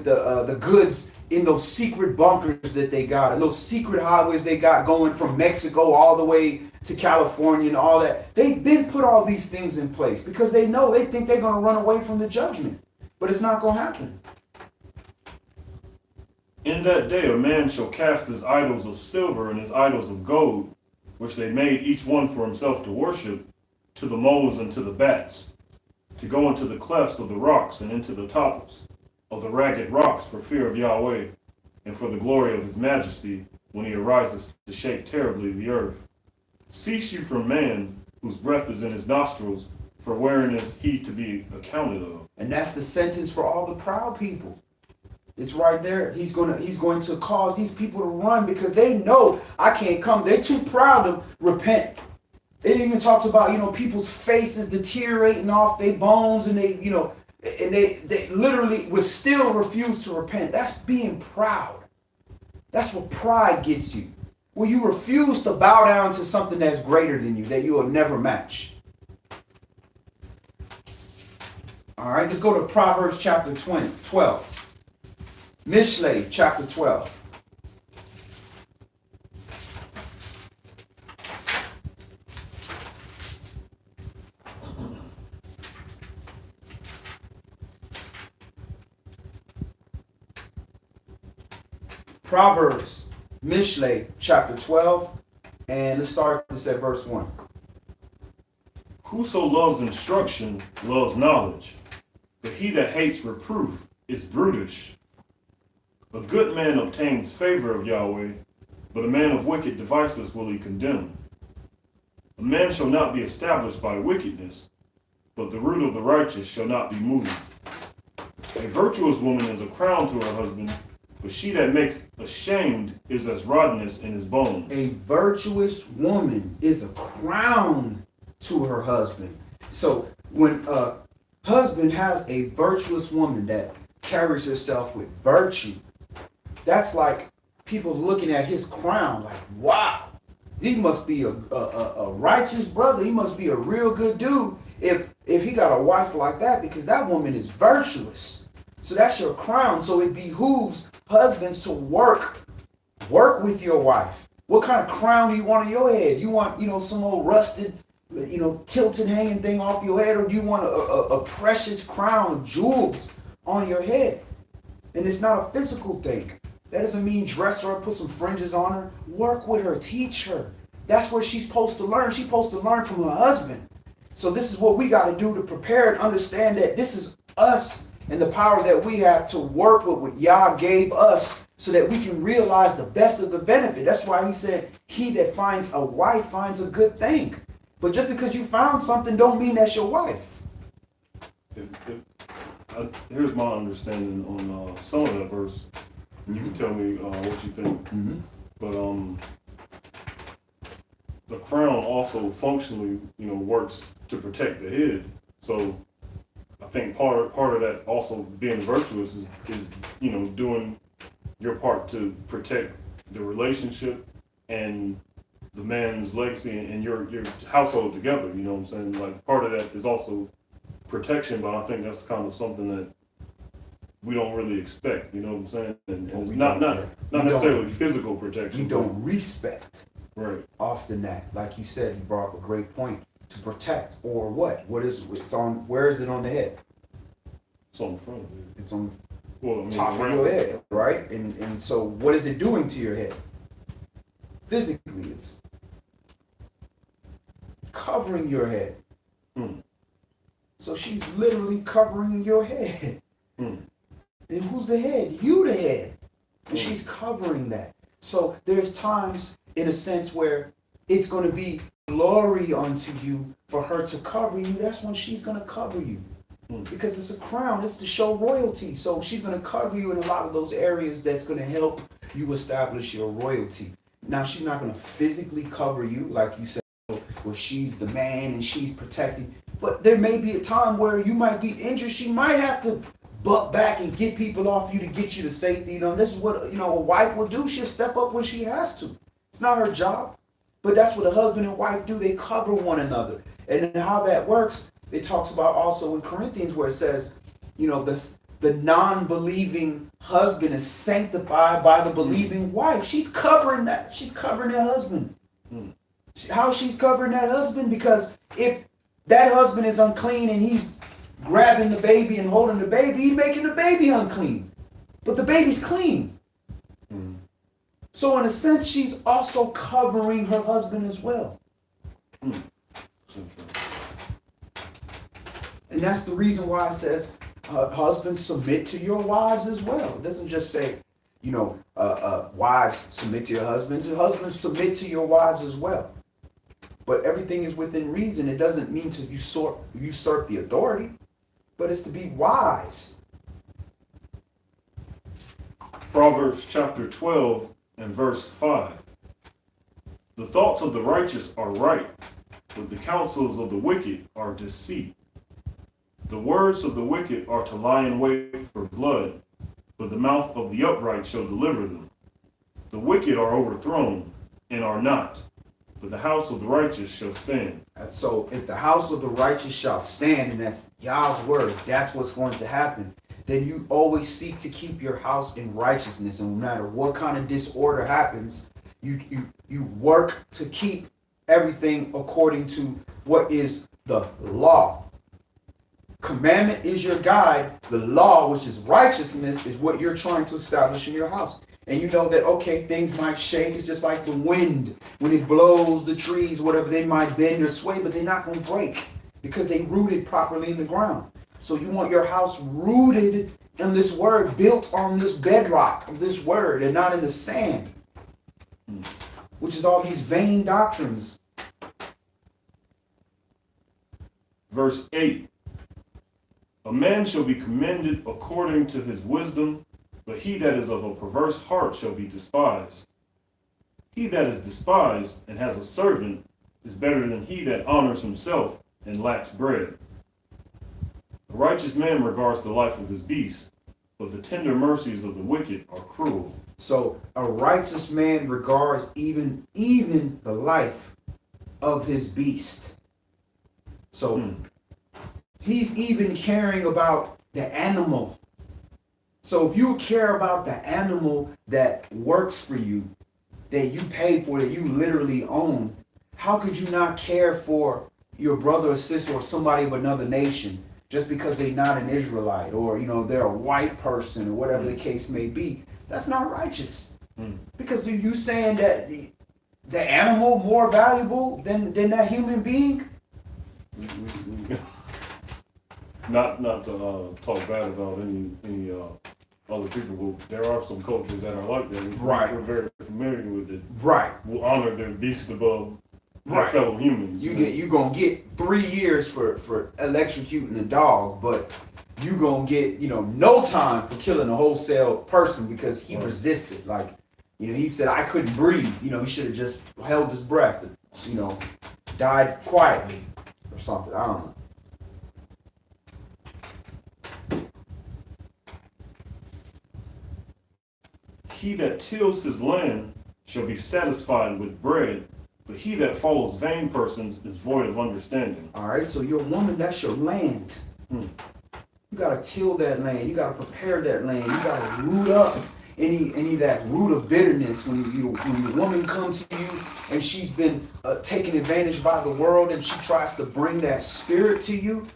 the goods in those secret bunkers that they got and those secret highways they got going from Mexico all the way to California and all that. They've been put all these things in place because they think they're going to run away from the judgment, but it's not going to happen. In that day a man shall cast his idols of silver and his idols of gold, which they made each one for himself to worship, to the moles and to the bats, to go into the clefts of the rocks and into the tops of the ragged rocks for fear of Yahweh, and for the glory of his majesty, when he arises to shake terribly the earth. Cease you from man, whose breath is in his nostrils, for wherein is he to be accounted of? And that's the sentence for all the proud people. It's right there. He's going to cause these people to run because they know I can't come. They're too proud to repent. It even talks about, people's faces deteriorating off their bones and they literally would still refuse to repent. That's being proud. That's what pride gets you. Where you refuse to bow down to something that's greater than you, that you will never match. All right, let's go to Proverbs chapter 12. Mishlei chapter 12. Proverbs, Mishlei chapter 12, and let's start this at verse 1. Whoso loves instruction loves knowledge, but he that hates reproof is brutish. A good man obtains favor of Yahweh, but a man of wicked devices will he condemn. A man shall not be established by wickedness, but the root of the righteous shall not be moved. A virtuous woman is a crown to her husband, but she that makes ashamed is as rottenness in his bones. A virtuous woman is a crown to her husband. So when a husband has a virtuous woman that carries herself with virtue, that's like people looking at his crown like, wow, he must be a righteous brother. He must be a real good dude if he got a wife like that, because that woman is virtuous. So that's your crown. So it behooves husbands to work with your wife. What kind of crown do you want on your head? You want, some old rusted, tilted hanging thing off your head, or do you want a precious crown of jewels on your head? And it's not a physical thing. That doesn't mean dress her up, put some fringes on her. Work with her, teach her. That's where she's supposed to learn. She's supposed to learn from her husband. So this is what we got to do to prepare and understand that this is us and the power that we have to work with what Yah gave us so that we can realize the best of the benefit. That's why he said, he that finds a wife finds a good thing. But just because you found something don't mean that's your wife. Here's my understanding on some of that verse. You can tell me what you think. Mm-hmm. But the crown also functionally, works to protect the head. So I think part of that also being virtuous is doing your part to protect the relationship and the man's legacy and your household together. You know what I'm saying? Like part of that is also protection, but I think that's kind of something that we don't really expect. You know what I'm saying? And it's not necessarily physical protection. We don't respect. Right. Often that, like you said, you brought up a great point. To protect or what? It's on? Where is it on the head? It's on the front of it. It's on top of your head, right? And so, what is it doing to your head? Physically, it's covering your head. So she's literally covering your head. And who's the head? You the head. And she's covering that. So there's times, in a sense, where it's going to be glory unto you for her to cover you. That's when she's going to cover you. Because it's a crown. It's to show royalty. So she's going to cover you in a lot of those areas that's going to help you establish your royalty. Now, she's not going to physically cover you, like you said, where she's the man and she's protecting. But there may be a time where you might be injured. She might have to buck back and get people off you to get you to safety. This is what, a wife will do. She'll step up when she has to. It's not her job. But that's what a husband and wife do. They cover one another. And then how that works, it talks about also in Corinthians where it says, the non-believing husband is sanctified by the believing wife. She's covering that. She's covering that husband. How she's covering that husband? Because if that husband is unclean and he's grabbing the baby and holding the baby, he's making the baby unclean. But the baby's clean. So in a sense, she's also covering her husband as well. And that's the reason why it says, husbands, submit to your wives as well. It doesn't just say, wives, submit to your husbands. And husbands, submit to your wives as well. But everything is within reason. It doesn't mean to usurp the authority, but it's to be wise. Proverbs chapter 12 and verse 5. The thoughts of the righteous are right, but the counsels of the wicked are deceit. The words of the wicked are to lie in wait for blood, but the mouth of the upright shall deliver them. The wicked are overthrown and are not, but the house of the righteous shall stand. And so if the house of the righteous shall stand, and that's Yah's word, that's what's going to happen, then you always seek to keep your house in righteousness. And no matter what kind of disorder happens, you work to keep everything according to what is the law. Commandment is your guide. The law, which is righteousness, is what you're trying to establish in your house. And you know that, okay, things might shake. It's just like the wind. When it blows the trees, whatever, they might bend or sway, but they're not going to break because they rooted properly in the ground. So you want your house rooted in this word, built on this bedrock of this word and not in the sand, which is all these vain doctrines. Verse 8. A man shall be commended according to his wisdom, but he that is of a perverse heart shall be despised. He that is despised and has a servant is better than he that honors himself and lacks bread. A righteous man regards the life of his beast, but the tender mercies of the wicked are cruel. So a righteous man regards even the life of his beast. So he's even caring about the animal. So if you care about the animal that works for you, that you pay for, that you literally own, how could you not care for your brother or sister or somebody of another nation just because they're not an Israelite or, they're a white person or whatever the case may be? That's not righteous. Because are you saying that the animal more valuable than that human being? Not to talk bad about any other people, but there are some cultures that are like that. Right. We're very familiar with it. Right. Will honor their beast above their fellow humans. You're gonna get 3 years for electrocuting a dog, but you gonna get, no time for killing a wholesale person because he resisted. Like, he said, I couldn't breathe. He should have just held his breath, died quietly or something. I don't know. He that tills his land shall be satisfied with bread, but he that follows vain persons is void of understanding. All right, so your woman, that's your land. You gotta till that land. You gotta prepare that land. You gotta root up any of that root of bitterness when your woman comes to you and she's been taken advantage by the world and she tries to bring that spirit to you.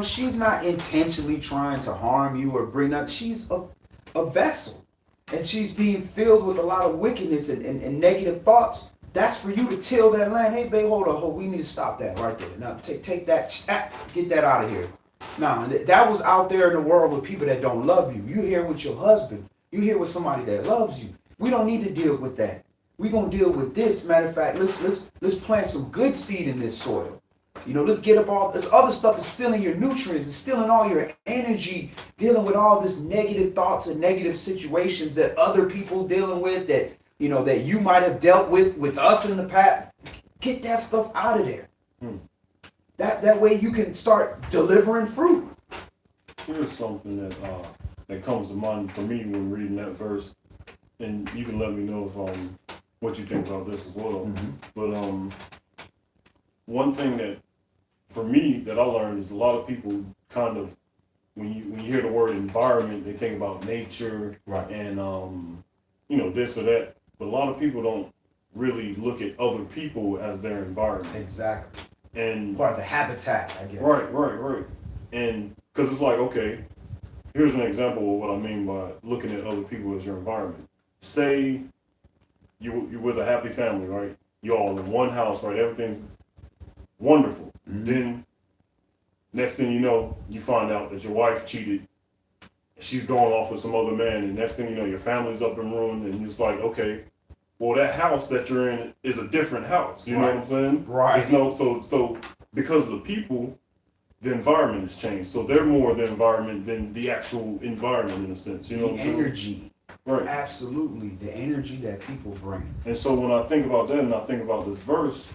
She's not intentionally trying to harm you or bring up. She's a vessel. And she's being filled with a lot of wickedness and negative thoughts. That's for you to till that land. Hey, babe, hold on. We need to stop that right there. Now, take that, get that out of here. Now, that was out there in the world with people that don't love you. You here with your husband. You here with somebody that loves you. We don't need to deal with that. We're going to deal with this. Matter of fact, let's plant some good seed in this soil. Let's get up all this other stuff is stealing your nutrients, it's stealing all your energy, dealing with all this negative thoughts and negative situations that other people dealing with that, that you might have dealt with us in the past. Get that stuff out of there. That way you can start delivering fruit. Here's something that comes to mind for me when reading that verse, and you can let me know if what you think about this as well. But one thing that for me that I learned is a lot of people kind of when you hear the word environment, they think about nature, right, and this or that. But a lot of people don't really look at other people as their environment. Exactly. And part of the habitat, I guess. Right. And because it's like, okay, here's an example of what I mean by looking at other people as your environment. Say you're with a happy family, right? You all in one house, right? Everything's wonderful. Then next thing you know, you find out that your wife cheated. She's going off with some other man, and next thing you know, your family's up and ruined, and it's like, okay, well, that house that you're in is a different house. You know what I'm saying? Right. So because of the people, the environment has changed. So they're more the environment than the actual environment in a sense. You know the energy. Right. Absolutely. The energy that people bring. And so when I think about that and I think about this verse,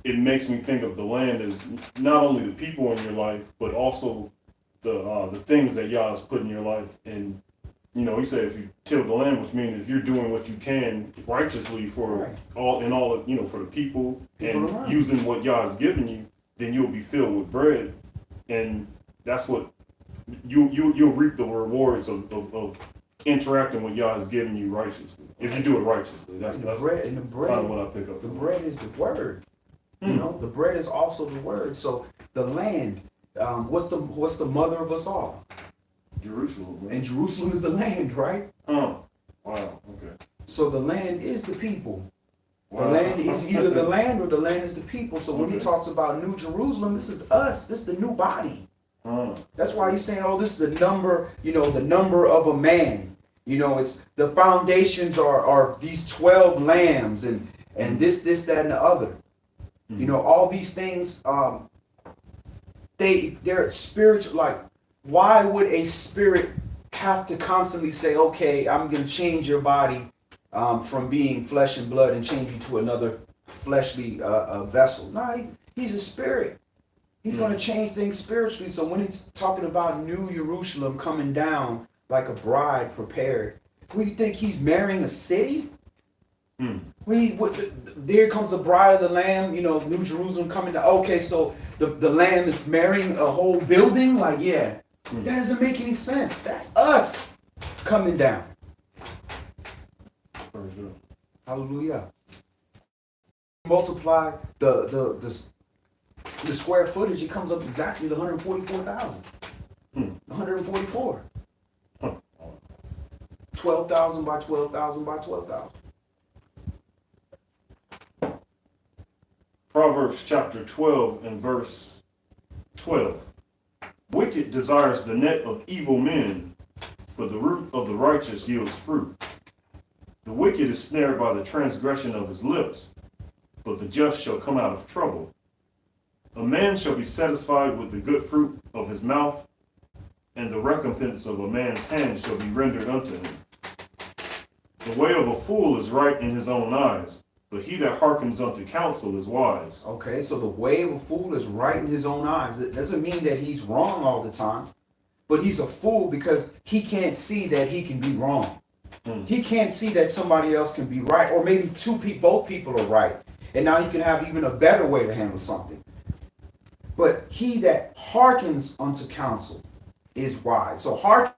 it makes me think of the land as not only the people in your life, but also the things that YAH has put in your life. And he said if you till the land, which means if you're doing what you can righteously for for the people and around. using what YAH has given you, then you'll be filled with bread, and that's what you'll reap the rewards of interacting with YAH has given you righteously. If you do it righteously, that's bread kind of what I pick up. The bread is the word. The bread is also the word. So the land, what's the mother of us all? Jerusalem. Right? And Jerusalem is the land, right? Wow. Okay. So the land is the people. Wow. The land is either the land or the land is the people. So when he talks about New Jerusalem, this is us. This is the new body. That's why he's saying, oh, this is the number, the number of a man. It's the foundations are these 12 lambs and this, that, and the other. All these things, they're spiritual. Like, why would a spirit have to constantly say, okay, I'm going to change your body from being flesh and blood and change you to another fleshly vessel? No, he's a spirit. He's going to change things spiritually. So when it's talking about New Jerusalem coming down like a bride prepared, do you think he's marrying a city? There comes the bride of the Lamb, New Jerusalem coming down. Okay, so the Lamb is marrying a whole building? Like, yeah. That doesn't make any sense. That's us coming down. Hallelujah. Multiply the square footage, it comes up exactly to 144,000. 144. 12,000 by 12,000 by 12,000. Proverbs chapter 12 and verse 12. Wicked desires the net of evil men, but the root of the righteous yields fruit. The wicked is snared by the transgression of his lips, but the just shall come out of trouble. A man shall be satisfied with the good fruit of his mouth, and the recompense of a man's hand shall be rendered unto him. The way of a fool is right in his own eyes, but he that hearkens unto counsel is wise. Okay, so the way of a fool is right in his own eyes. It doesn't mean that he's wrong all the time, but he's a fool because he can't see that he can be wrong. He can't see that somebody else can be right, or maybe both people are right, and now he can have even a better way to handle something. But he that hearkens unto counsel is wise. So hearken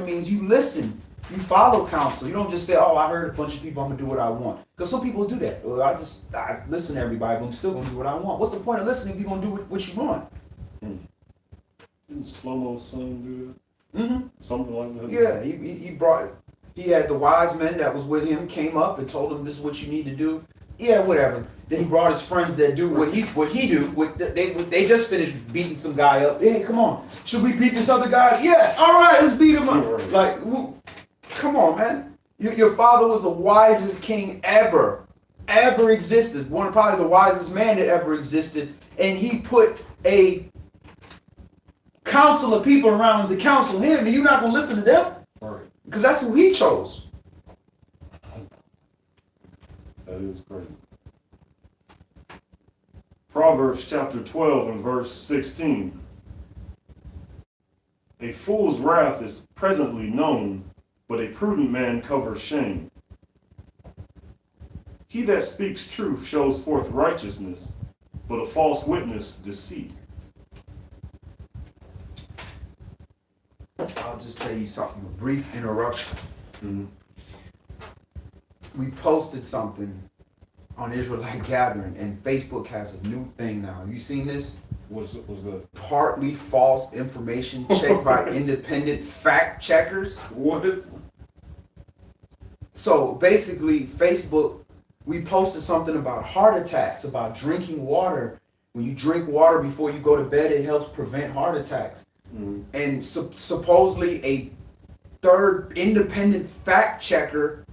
means you listen, you follow counsel. You don't just say, "Oh, I heard a bunch of people, I'm gonna do what I want." Because some people do that. Well, I listen to everybody, but I'm still gonna do what I want. What's the point of listening if you're gonna do what you want? Didn't Slow-Mo's son do that? Mm-hmm. Something like that? Yeah, he had the wise men that was with him, came up and told him this is what you need to do. Yeah, whatever. Then he brought his friends that do what he do. They just finished beating some guy up. Hey, come on. Should we beat this other guy? Yes. All right, let's beat him up. Like, come on, man. Your father was the wisest king ever existed. Probably the wisest man that ever existed. And he put a council of people around him to counsel him, and you're not going to listen to them? Right. Because that's who he chose. That is crazy. Proverbs chapter 12 and verse 16. A fool's wrath is presently known, but a prudent man covers shame. He that speaks truth shows forth righteousness, but a false witness deceit. I'll just tell you something, a brief interruption. Mm-hmm. We posted something on Israelite Gathering, and Facebook has a new thing now. You seen this? Was the Partly false information checked by independent fact checkers. what? So basically, Facebook, we posted something about heart attacks, about drinking water. When you drink water before you go to bed, it helps prevent heart attacks. Mm-hmm. And supposedly a third independent fact checker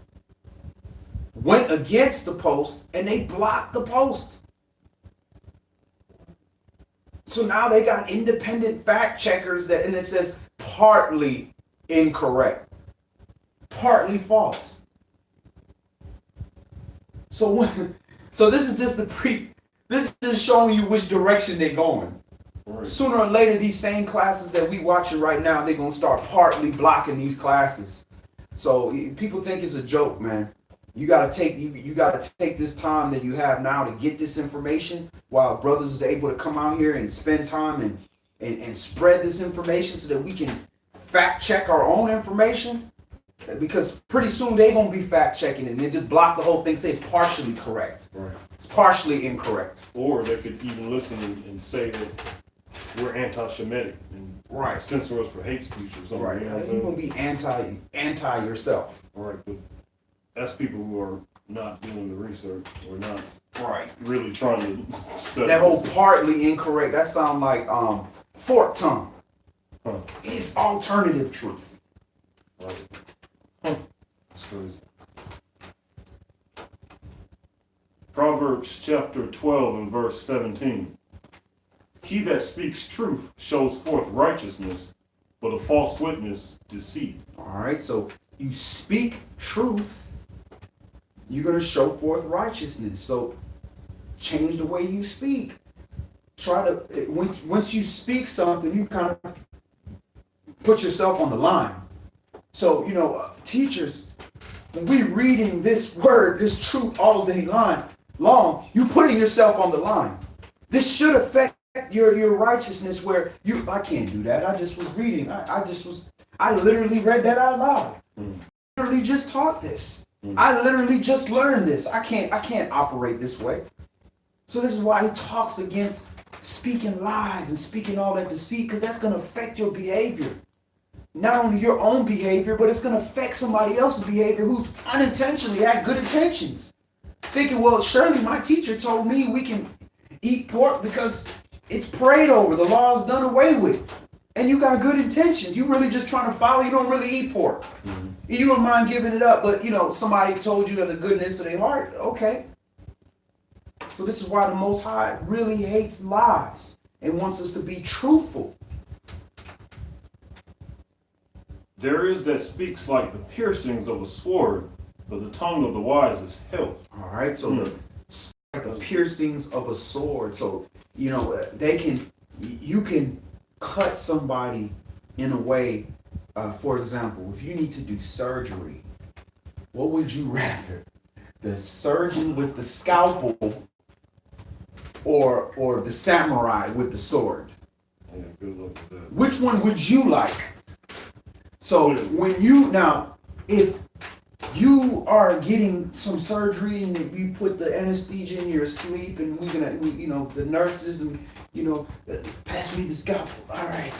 went against the post and they blocked the post. So now they got independent fact checkers and it says partly incorrect, partly false. So this is just this is showing you which direction they're going. Right. Sooner or later, these same classes that we watching right now, they're gonna start partly blocking these classes. So people think it's a joke, man. You gotta take this time that you have now to get this information, while brothers is able to come out here and spend time and spread this information so that we can fact check our own information. Because pretty soon they're gonna be fact checking and then just block the whole thing, say it's partially correct. Right. It's partially incorrect. Or they could even listen and say that we're anti-Semitic and Right. censor us for hate speech or something. Right. You know what I'm You're saying? gonna be anti yourself. Right, but that's people who are not doing the research or not Right. really trying to study. That whole partly incorrect, that sound like fork tongue. Huh. It's alternative truth. Right. Huh. That's crazy. Proverbs chapter 12 and verse 17. He that speaks truth shows forth righteousness, but a false witness deceit. All right, so you speak truth, you're going to show forth righteousness. So change the way you speak. Once you speak something, you kind of put yourself on the line. So, teachers, when we reading this word, this truth all day long, you putting yourself on the line. This should affect your righteousness where I can't do that. I just was reading. I literally read that out loud. I literally just taught this. I literally just learned this. I can't operate this way. So this is why he talks against speaking lies and speaking all that deceit, because that's going to affect your behavior. Not only your own behavior, but it's going to affect somebody else's behavior who's unintentionally had good intentions. Thinking, well, surely my teacher told me we can eat pork because it's prayed over. The law is done away with. And you got good intentions. You really just trying to follow. You don't really eat pork. Mm-hmm. You don't mind giving it up, but somebody told you that the goodness of their heart. Okay. So this is why the Most High really hates lies and wants us to be truthful. there is that speaks like the piercings of a sword, but the tongue of the wise is health. All right, so the piercings of a sword. So you can cut somebody in a way. For example, if you need to do surgery, what would you rather? The surgeon with the scalpel or the samurai with the sword? Yeah, good luck with that. Which one would you like? So if you are getting some surgery and you put the anesthesia in your sleep and the nurses and pass me the scalpel. All right.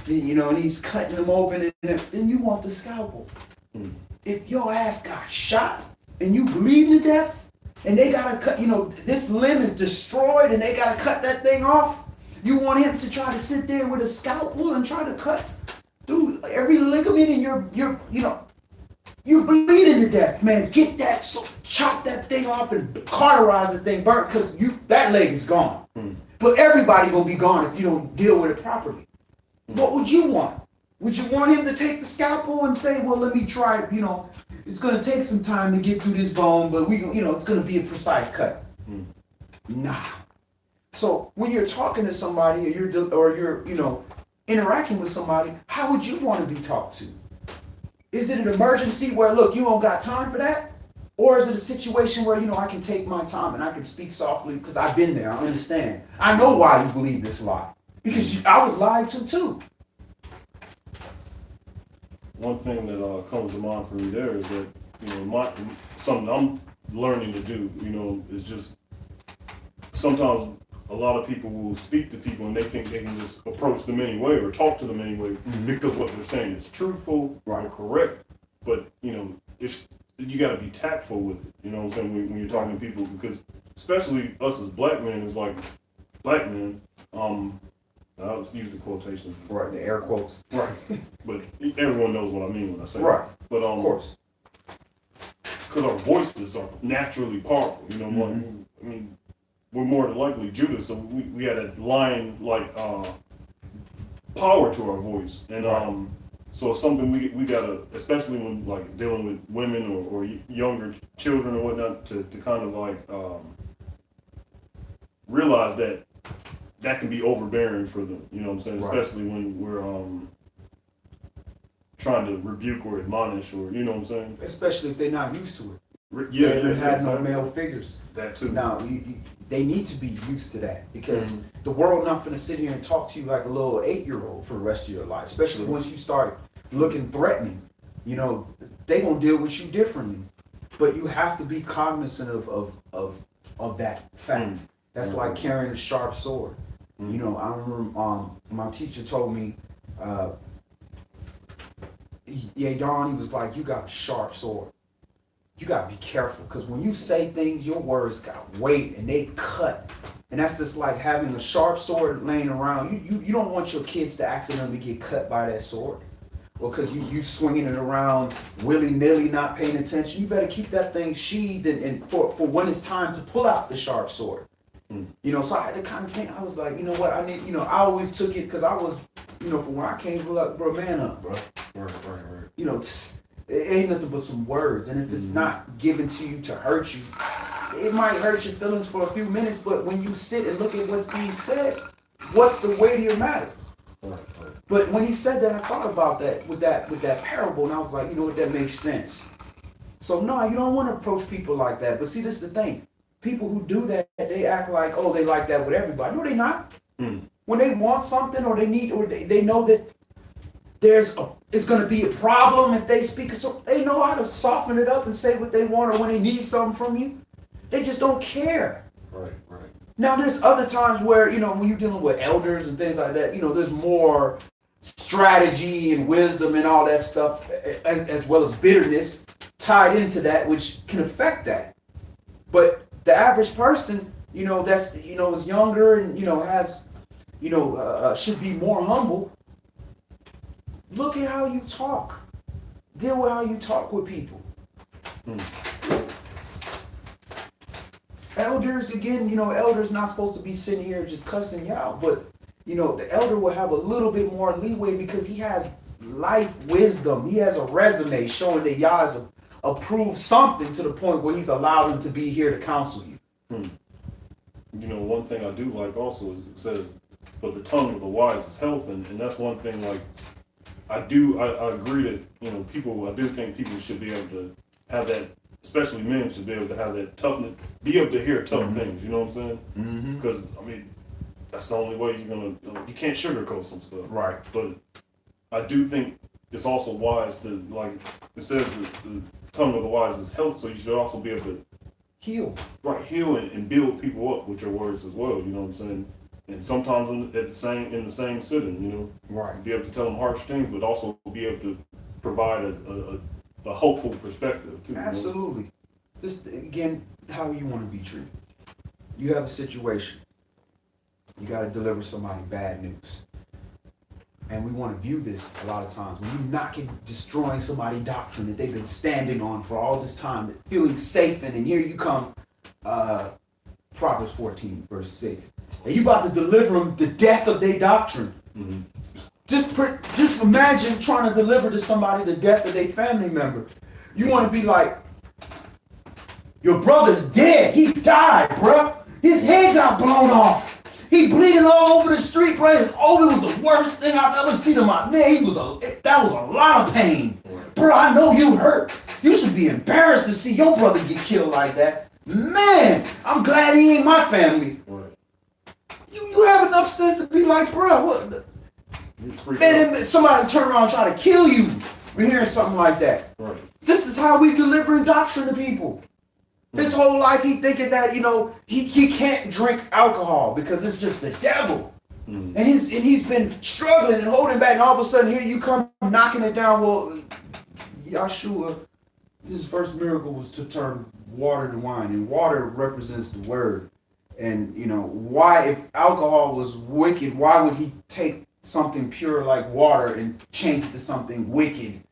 And he's cutting them open and then you want the scalpel. If your ass got shot and you bleeding to death and they gotta cut, this limb is destroyed and they gotta cut that thing off, you want him to try to sit there with a scalpel and try to cut through every ligament and you're bleeding to death, man. Get that, chop that thing off and cauterize the thing, burn, because that leg is gone. But everybody gonna be gone if you don't deal with it properly. What would you want? Would you want him to take the scalpel and say, well, let me try it, it's gonna take some time to get through this bone, but it's gonna be a precise cut. Nah. So when you're talking to somebody or you're interacting with somebody, how would you want to be talked to? Is it an emergency where, look, you don't got time for that? Or is it a situation where, I can take my time and I can speak softly because I've been there, I understand. I know why you believe this lie. Because I was lied to too. One thing that comes to mind for me there is that, something I'm learning to do, is just sometimes a lot of people will speak to people and they think they can just approach them anyway or talk to them anyway because what they're saying is truthful or correct. But, you got to be tactful with it, you know what I'm saying, when you're talking to people, because especially us as black men, is like black men, I'll use the quotations. Right, the air quotes. Right. But everyone knows what I mean when I say right. That. But of course. Because our voices are naturally powerful, I mean, we're more than likely Judas, so we had a lion like power to our voice. And so it's something we gotta, especially when like dealing with women or younger children or whatnot, to kind of like realize that can be overbearing for them, you know what I'm saying? Right. Especially when we're trying to rebuke or admonish, or you know what I'm saying? Especially if they're not used to it. Yeah, they had no exactly. male figures. That too. Now, they need to be used to that because the world not finna sit here and talk to you like a little 8-year-old for the rest of your life, especially once you start looking threatening. They gonna deal with you differently. But you have to be cognizant of that fact. That's like carrying a sharp sword. I remember my teacher told me, YAH, he was like, you got a sharp sword. You got to be careful because when you say things, your words got weight and they cut. And that's just like having a sharp sword laying around. You don't want your kids to accidentally get cut by that sword. Or because you swinging it around willy-nilly, not paying attention. You better keep that thing sheathed and for when it's time to pull out the sharp sword. So I had to kind of think, I was like, what, I need, I always took it because I was, from when I came, like, bro, man up, bro. Right. It ain't nothing but some words. And if it's not given to you to hurt you, it might hurt your feelings for a few minutes, but when you sit and look at what's being said, what's the weightier matter? Right. But when he said that, I thought about that with that parable, and I was like, that makes sense. So no, you don't want to approach people like that. But see, this is the thing. People who do that, they act like, oh, they like that with everybody. No, they not. When they want something or they need, or they know that it's going to be a problem if they speak, so they know how to soften it up and say what they want, or when they need something from you, they just don't care. Right. Now, there's other times where, when you're dealing with elders and things like that, there's more strategy and wisdom and all that stuff, as well as bitterness tied into that, which can affect that. But the average person, that's, is younger and, has, should be more humble. Look at how you talk. Deal with how you talk with people. Elders, again, elders not supposed to be sitting here just cussing you out, but, the elder will have a little bit more leeway because he has life wisdom. He has a resume showing that Yah has approved something to the point where he's allowed him to be here to counsel you. You know, one thing I do like also is it says, but the tongue of the wise is health, and that's one thing, like, I agree that, you know, I do think people should be able to have that, especially men should be able to have that toughness, be able to hear tough things, you know what I'm saying? Because, I mean, that's the only way you're going to, you can't sugarcoat some stuff. Right. But I do think it's also wise to, like, it says the tongue of the wise is health, so you should also be able to Heal. Right, heal and build people up with your words as well, you know what I'm saying? And sometimes in the same sitting, you know, Right. be able to tell them harsh things, but also be able to provide a hopeful perspective too. Absolutely. You know? Just again, how you want to be treated. You have a situation. You got to deliver somebody bad news. And we want to view this a lot of times. When you're knocking, destroying somebody's doctrine that they've been standing on for all this time, feeling safe in, and here you come, Proverbs 14, verse 6. And you about to deliver them the death of their doctrine. Mm-hmm. Just imagine trying to deliver to somebody the death of their family member. You want to be like, your brother's dead. He died, bruh. His head got blown off. He bleeding all over the street, bro. It was the worst thing I've ever seen in my man. That was a lot of pain. Bro, I know you hurt. You should be embarrassed to see your brother get killed like that. Man, I'm glad he ain't my family. Right. You have enough sense to be like, bro, what? Man, somebody turn around and try to kill you. We're hearing something like that. Right. This is how we delivering doctrine to people. His whole life he thinking that, you know, he can't drink alcohol because it's just the devil. And he's been struggling and holding back, and all of a sudden here you come knocking it down. Well, Yahshua, his first miracle was to turn water to wine, and water represents the word. And, you know, why, if alcohol was wicked, why would he take something pure like water and change it to something wicked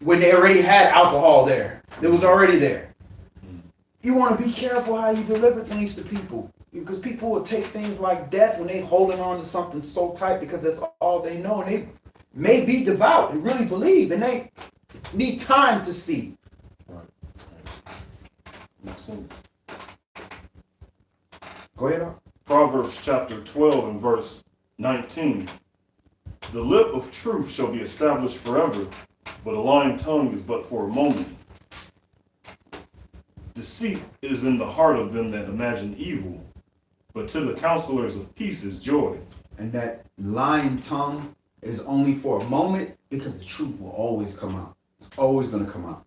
when they already had alcohol there? It was already there. You want to be careful how you deliver things to people, because people will take things like death when they holding on to something so tight because that's all they know, and they may be devout and really believe, and they need time to see. Right. Makes sense. Go ahead. Proverbs chapter 12 and verse 19. The lip of truth shall be established forever, but a lying tongue is but for a moment. Deceit is in the heart of them that imagine evil, but to the counselors of peace is joy. And that lying tongue is only for a moment, because the truth will always come out. It's always going to come out.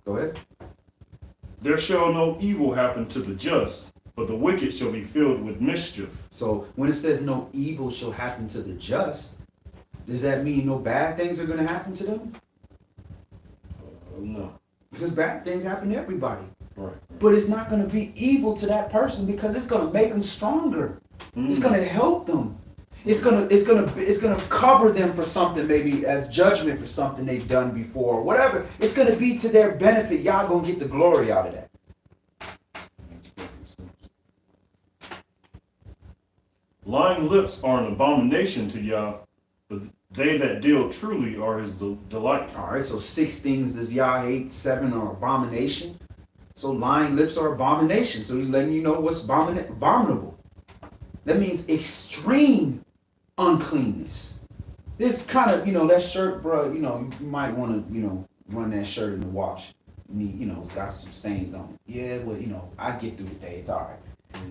Go ahead. There shall no evil happen to the just, but the wicked shall be filled with mischief. So when it says no evil shall happen to the just, does that mean no bad things are going to happen to them? No. Because bad things happen to everybody. Right. But it's not going to be evil to that person, because it's going to make them stronger. It's going to help them. It's going to cover them for something, maybe as judgment for something they've done before, or whatever. It's going to be to their benefit. Y'all going to get the glory out of that. Makes perfect sense. Lying lips are an abomination to Yah, but they that deal truly are his delight. All right, so 6 things does Yah hate, 7 are abomination. So lying lips are abomination. So he's letting you know what's abominable. That means extreme uncleanness. This kind of, that shirt, bro, you might want to, run that shirt in the wash. It's got some stains on it. Yeah, well, I get through the day. It's all right.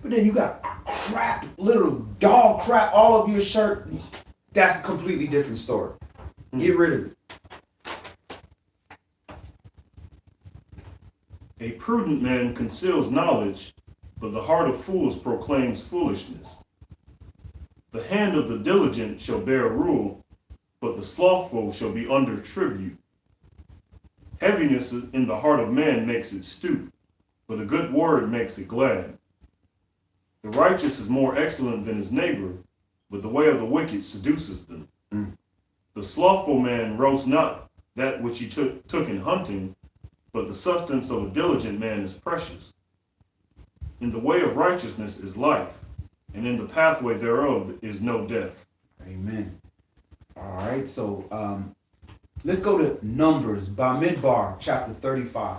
But then you got crap, little dog crap all over your shirt. That's a completely different story. Get rid of it. A prudent man conceals knowledge, but the heart of fools proclaims foolishness. The hand of the diligent shall bear rule, but the slothful shall be under tribute. Heaviness in the heart of man makes it stoop, but a good word makes it glad. The righteous is more excellent than his neighbor, but the way of the wicked seduces them. The slothful man roasts not that which he took in hunting, but the substance of a diligent man is precious. In the way of righteousness is life, and in the pathway thereof is no death. Amen. All right, so let's go to Numbers, Bamidbar, chapter 35.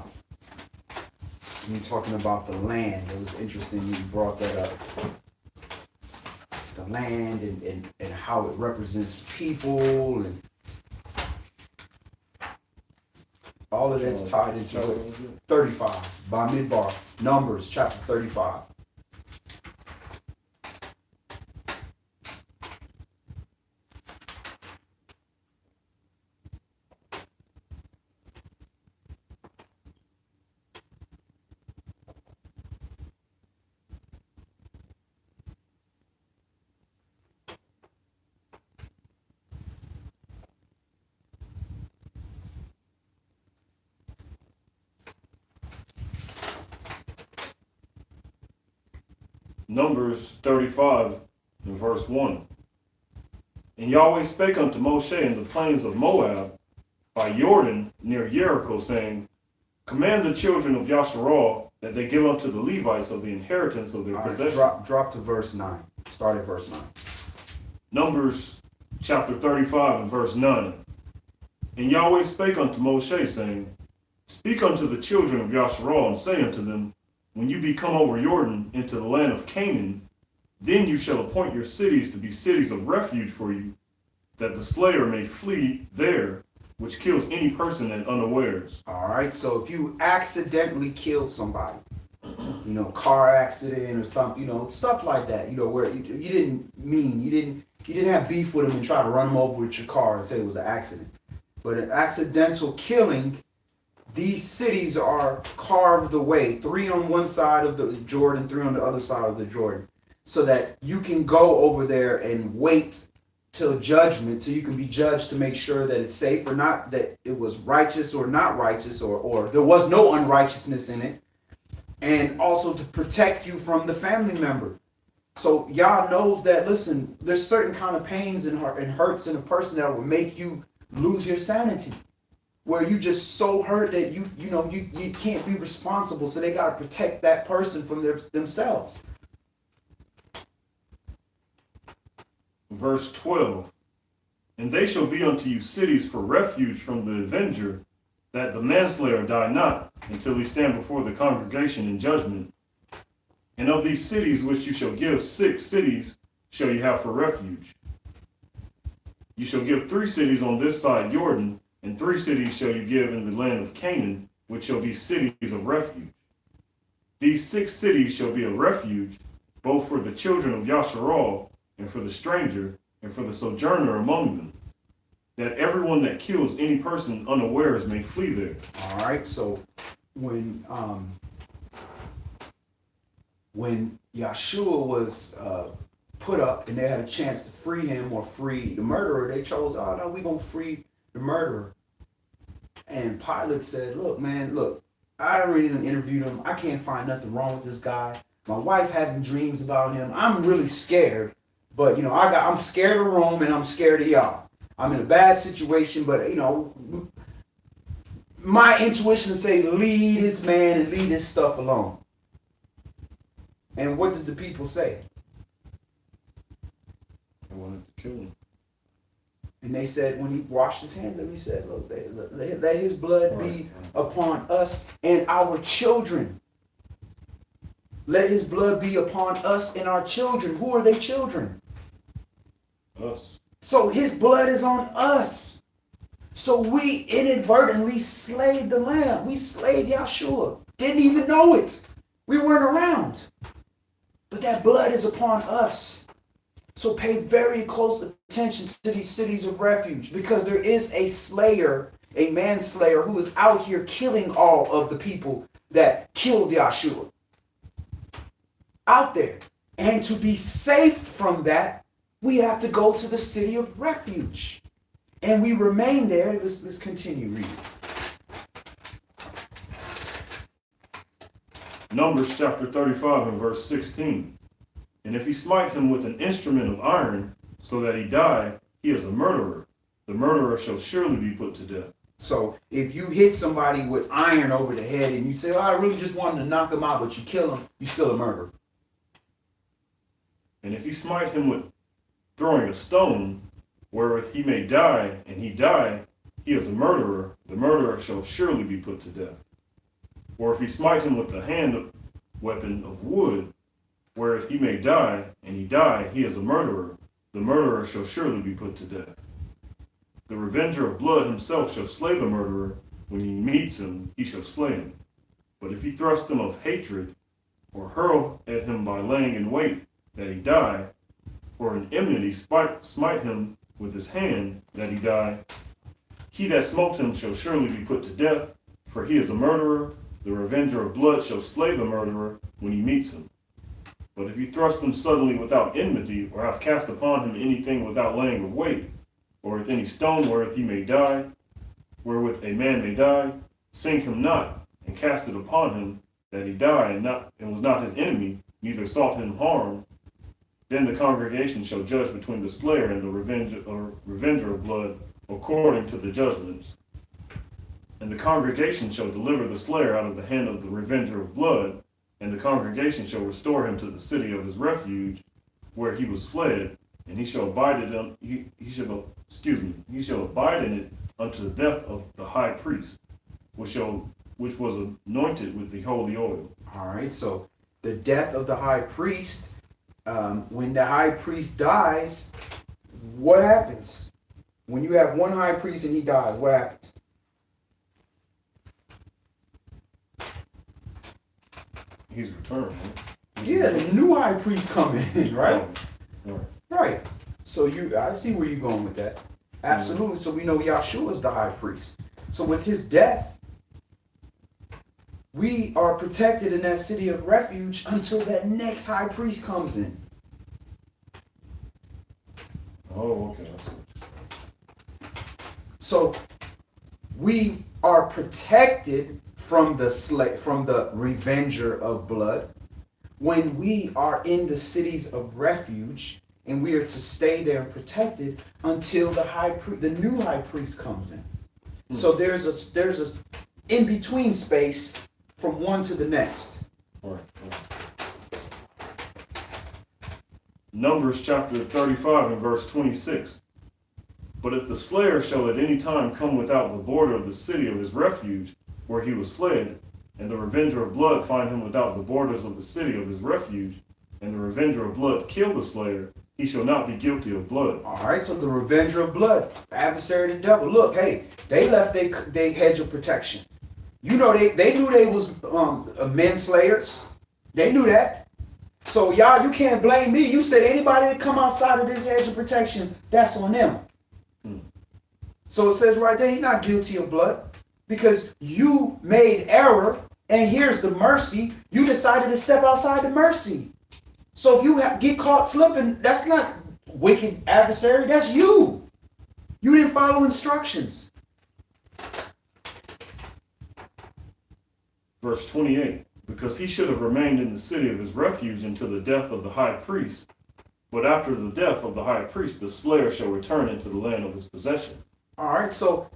We're talking about the land. It was interesting you brought that up. The land and how it represents people and all of that's tied into it. 35, Bamidbar, Numbers, chapter 35. Numbers 35 and verse 1. And Yahweh spake unto Moshe in the plains of Moab by Jordan near Jericho, saying, Command the children of Yasharal that they give unto the Levites of the inheritance of their possession. Drop to verse 9. Start at verse 9. Numbers chapter 35 and verse 9. And Yahweh spake unto Moshe, saying, Speak unto the children of Yasharal, and say unto them, When you be come over Jordan into the land of Canaan, then you shall appoint your cities to be cities of refuge for you, that the slayer may flee there, which kills any person at unawares. All right, so if you accidentally kill somebody, car accident or something, stuff like that, where you didn't mean, you didn't have beef with them and try to run them over with your car and say it was an accident. But an accidental killing, these cities are carved away, 3 on one side of the Jordan, 3 on the other side of the Jordan, so that you can go over there and wait till judgment, so you can be judged to make sure that it's safe or not, that it was righteous or not righteous, or there was no unrighteousness in it, and also to protect you from the family member. So Yah knows that, listen, there's certain kind of pains and hurts in a person that will make you lose your sanity, where you just so hurt that you can't be responsible, so they got to protect that person from themselves. Verse 12. And they shall be unto you cities for refuge from the avenger, that the manslayer die not, until he stand before the congregation in judgment. And of these cities which you shall give, 6 cities shall you have for refuge. You shall give 3 cities on this side Jordan, and 3 cities shall you give in the land of Canaan, which shall be cities of refuge. These 6 cities shall be a refuge, both for the children of Yasharal, and for the stranger, and for the sojourner among them, that everyone that kills any person unawares may flee there. All right, so when Yahshua was put up and they had a chance to free him or free the murderer, they chose, oh no, we're going to free the murderer. And Pilate said, look, I already interviewed him. I can't find nothing wrong with this guy. My wife having dreams about him. I'm really scared. But, I'm scared of Rome and I'm scared of y'all. I'm in a bad situation, but, my intuition say leave this man and leave this stuff alone. And what did the people say? They wanted to kill him. And they said, when he washed his hands, he said, look, let his blood be upon us and our children. Let his blood be upon us and our children. Who are they children? Us. So his blood is on us. So we inadvertently slayed the lamb. We slayed Yahshua. Didn't even know it. We weren't around. But that blood is upon us. So pay very close attention to these cities of refuge, because there is a slayer, a manslayer, who is out here killing all of the people that killed Yahshua. Out there. And to be safe from that, we have to go to the city of refuge. And we remain there. Let's continue reading. Numbers chapter 35 and verse 16. And if he smite him with an instrument of iron, so that he die, he is a murderer. The murderer shall surely be put to death. So if you hit somebody with iron over the head and you say, I really just wanted to knock him out, but you kill him, you're still a murderer. And if he smite him with throwing a stone, wherewith he may die, and he die, he is a murderer, the murderer shall surely be put to death. Or if he smite him with the hand weapon of wood, wherewith he may die, and he die, he is a murderer, the murderer shall surely be put to death. The revenger of blood himself shall slay the murderer, when he meets him, he shall slay him. But if he thrust him of hatred, or hurl at him by laying in wait, that he die, or in enmity smite him with his hand, that he die, he that smote him shall surely be put to death, for he is a murderer. The revenger of blood shall slay the murderer when he meets him. But if he thrust him suddenly without enmity, or have cast upon him anything without laying of wait, or with any stone wherewith he may die, wherewith a man may die, sink him not, and cast it upon him, that he die, and was not his enemy, neither sought him harm, then the congregation shall judge between the slayer and the revenger of blood, according to the judgments. And the congregation shall deliver the slayer out of the hand of the revenger of blood, and the congregation shall restore him to the city of his refuge, where he was fled, and he shall abide in it. He shall abide in it unto the death of the high priest, which was anointed with the holy oil. All right, so the death of the high priest, when the high priest dies, what happens? When you have one high priest and he dies, what happens? He's returned. Right? Yeah, the new high priest coming in, right? Right. Right. So I see where you're going with that. Absolutely. So we know Yahshua is the high priest. So with his death, we are protected in that city of refuge until that next high priest comes in. Oh, okay. I see. So we are protected from the revenger of blood when we are in the cities of refuge, and we are to stay there protected until the new high priest comes in. So there's a in between space from one to the next. All right. Numbers chapter 35 and verse 26. But if the slayer shall at any time come without the border of the city of his refuge, where he was fled, and the revenger of blood find him without the borders of the city of his refuge, and the revenger of blood kill the slayer, he shall not be guilty of blood. All right, so the revenger of blood, the adversary of the devil. Look, hey, they left their hedge of protection. You know, they knew they was men slayers. They knew that. So y'all, you can't blame me. You said anybody that come outside of this hedge of protection, that's on them. So it says right there, he's not guilty of blood because you made error, and here's the mercy. You decided to step outside the mercy. So if you get caught slipping, that's not wicked adversary. That's you. You didn't follow instructions. Verse 28. Because he should have remained in the city of his refuge until the death of the high priest. But after the death of the high priest, the slayer shall return into the land of his possession. All right, so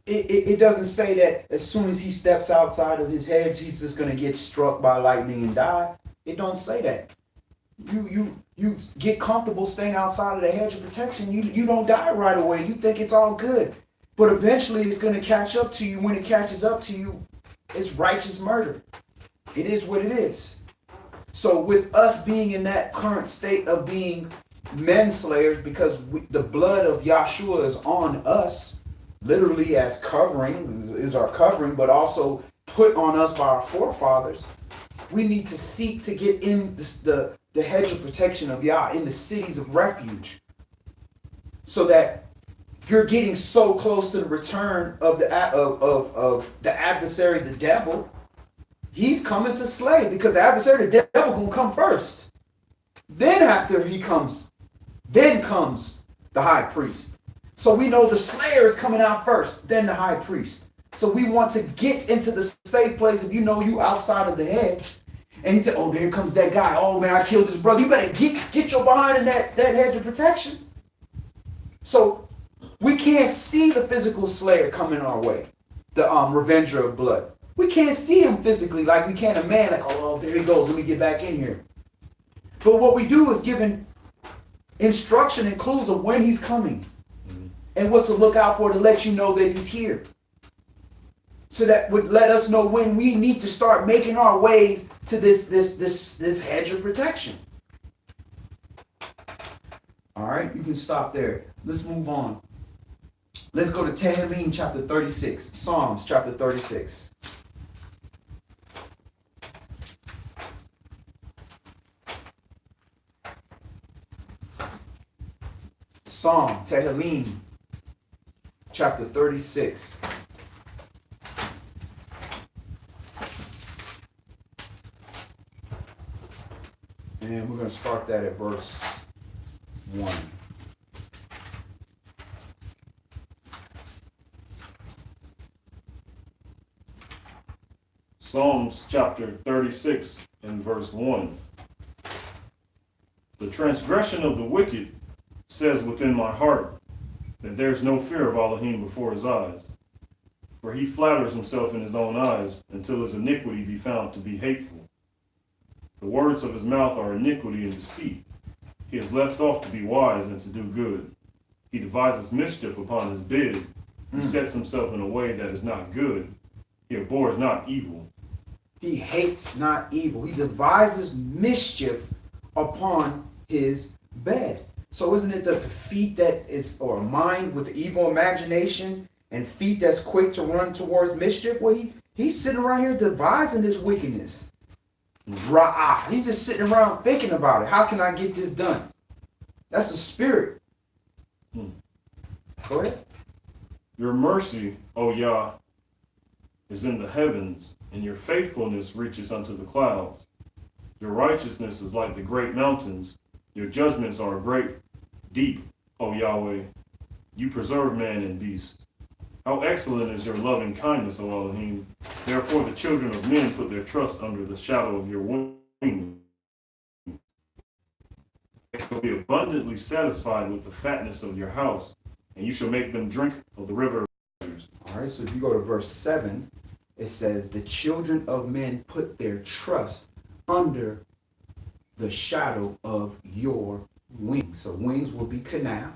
it doesn't say that as soon as he steps outside of his hedge, he's just going to get struck by lightning and die. It don't say that. You get comfortable staying outside of the hedge of protection. You don't die right away. You think it's all good. But eventually it's going to catch up to you. When it catches up to you, it's righteous murder. It is what it is. So with us being in that current state of being men slayers, because the blood of Yahshua is on us, literally as covering, is our covering, but also put on us by our forefathers, we need to seek to get in the hedge of protection of Yah, in the cities of refuge, so that you're getting so close to the return of the adversary, the devil. He's coming to slay, because the adversary, the devil, gonna come first. Then after he comes, then comes the high priest. So we know the slayer is coming out first, then the high priest. So we want to get into the safe place. If you know you outside of the hedge, and he said, oh, there comes that guy. Oh man, I killed his brother. You better get your behind in that hedge of protection. So we can't see the physical slayer coming our way, the revenger of blood. We can't see him physically like we can a man, like, oh, there he goes, let me get back in here. But what we do is given instruction includes of when he's coming and what to look out for to let you know that he's here. So that would let us know when we need to start making our ways to this hedge of protection. All right, you can stop there. Let's move on. Let's go to Tehillim chapter 36. Psalms chapter 36. Psalm, Tehillim chapter 36. And we're going to start that at verse 1. Psalms chapter 36 and verse 1. The transgression of the wicked says within my heart that there is no fear of Elohim before his eyes. For he flatters himself in his own eyes until his iniquity be found to be hateful. The words of his mouth are iniquity and deceit. He has left off to be wise and to do good. He devises mischief upon his bed. He sets himself in a way that is not good. He abhors not evil. He hates not evil. He devises mischief upon his bed. So isn't it the feet that is, or a mind with evil imagination and feet that's quick to run towards mischief? Well, he's sitting around here devising this wickedness. Ra'ah. He's just sitting around thinking about it. How can I get this done? That's the spirit. Go ahead. Your mercy, O YAH, is in the heavens, and your faithfulness reaches unto the clouds. Your righteousness is like the great mountains. Your judgments are great, deep, O Yahweh. You preserve man and beast. How excellent is your loving kindness, O Elohim. Therefore the children of men put their trust under the shadow of your wings. They shall be abundantly satisfied with the fatness of your house, and you shall make them drink of the river of waters. All right, so if you go to verse 7, it says, the children of men put their trust under the shadow of your wings. So wings will be kanaf,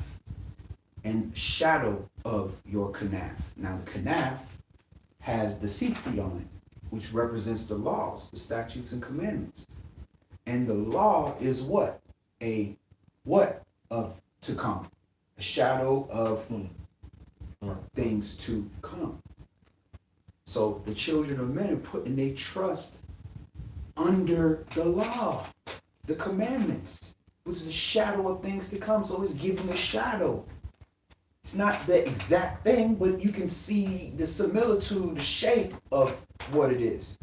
and shadow of your kanaf. Now the kanaf has the tzitzit on it, which represents the laws, the statutes and commandments. And the law is what? What of to come? A shadow of things to come. So the children of men are putting their trust under the law, the commandments, which is a shadow of things to come. So it's giving a shadow. It's not the exact thing, but you can see the similitude, the shape of what it is.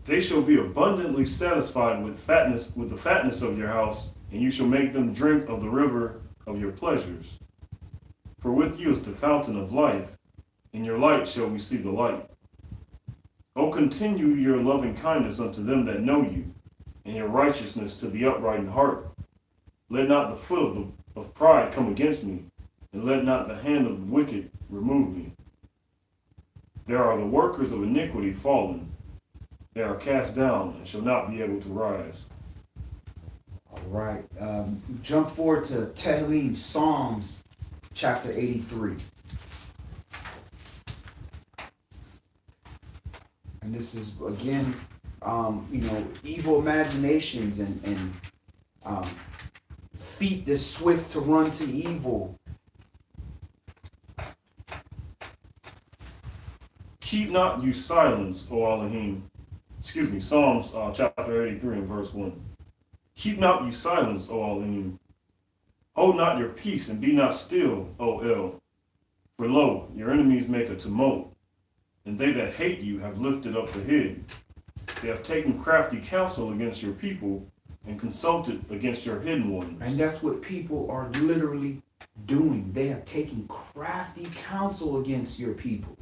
They shall be abundantly satisfied with the fatness of your house, and you shall make them drink of the river of your pleasures. For with you is the fountain of life, in your light shall we see the light. O continue your loving kindness unto them that know you, and your righteousness to the upright in heart. Let not the foot of pride come against me, and let not the hand of the wicked remove me. There are the workers of iniquity fallen. They are cast down and shall not be able to rise. All right. Jump forward to Tehillim, Psalms chapter 83. And this is, again, evil imaginations and feet that's swift to run to evil. Keep not you silence, O Elohim. Psalms chapter 83 and verse 1. Keep not you silence, O Elohim. Hold not your peace and be not still, O El. For lo, your enemies make a tumult, and they that hate you have lifted up the head. They have taken crafty counsel against your people and consulted against your hidden ones. And that's what people are literally doing. They have taken crafty counsel against your people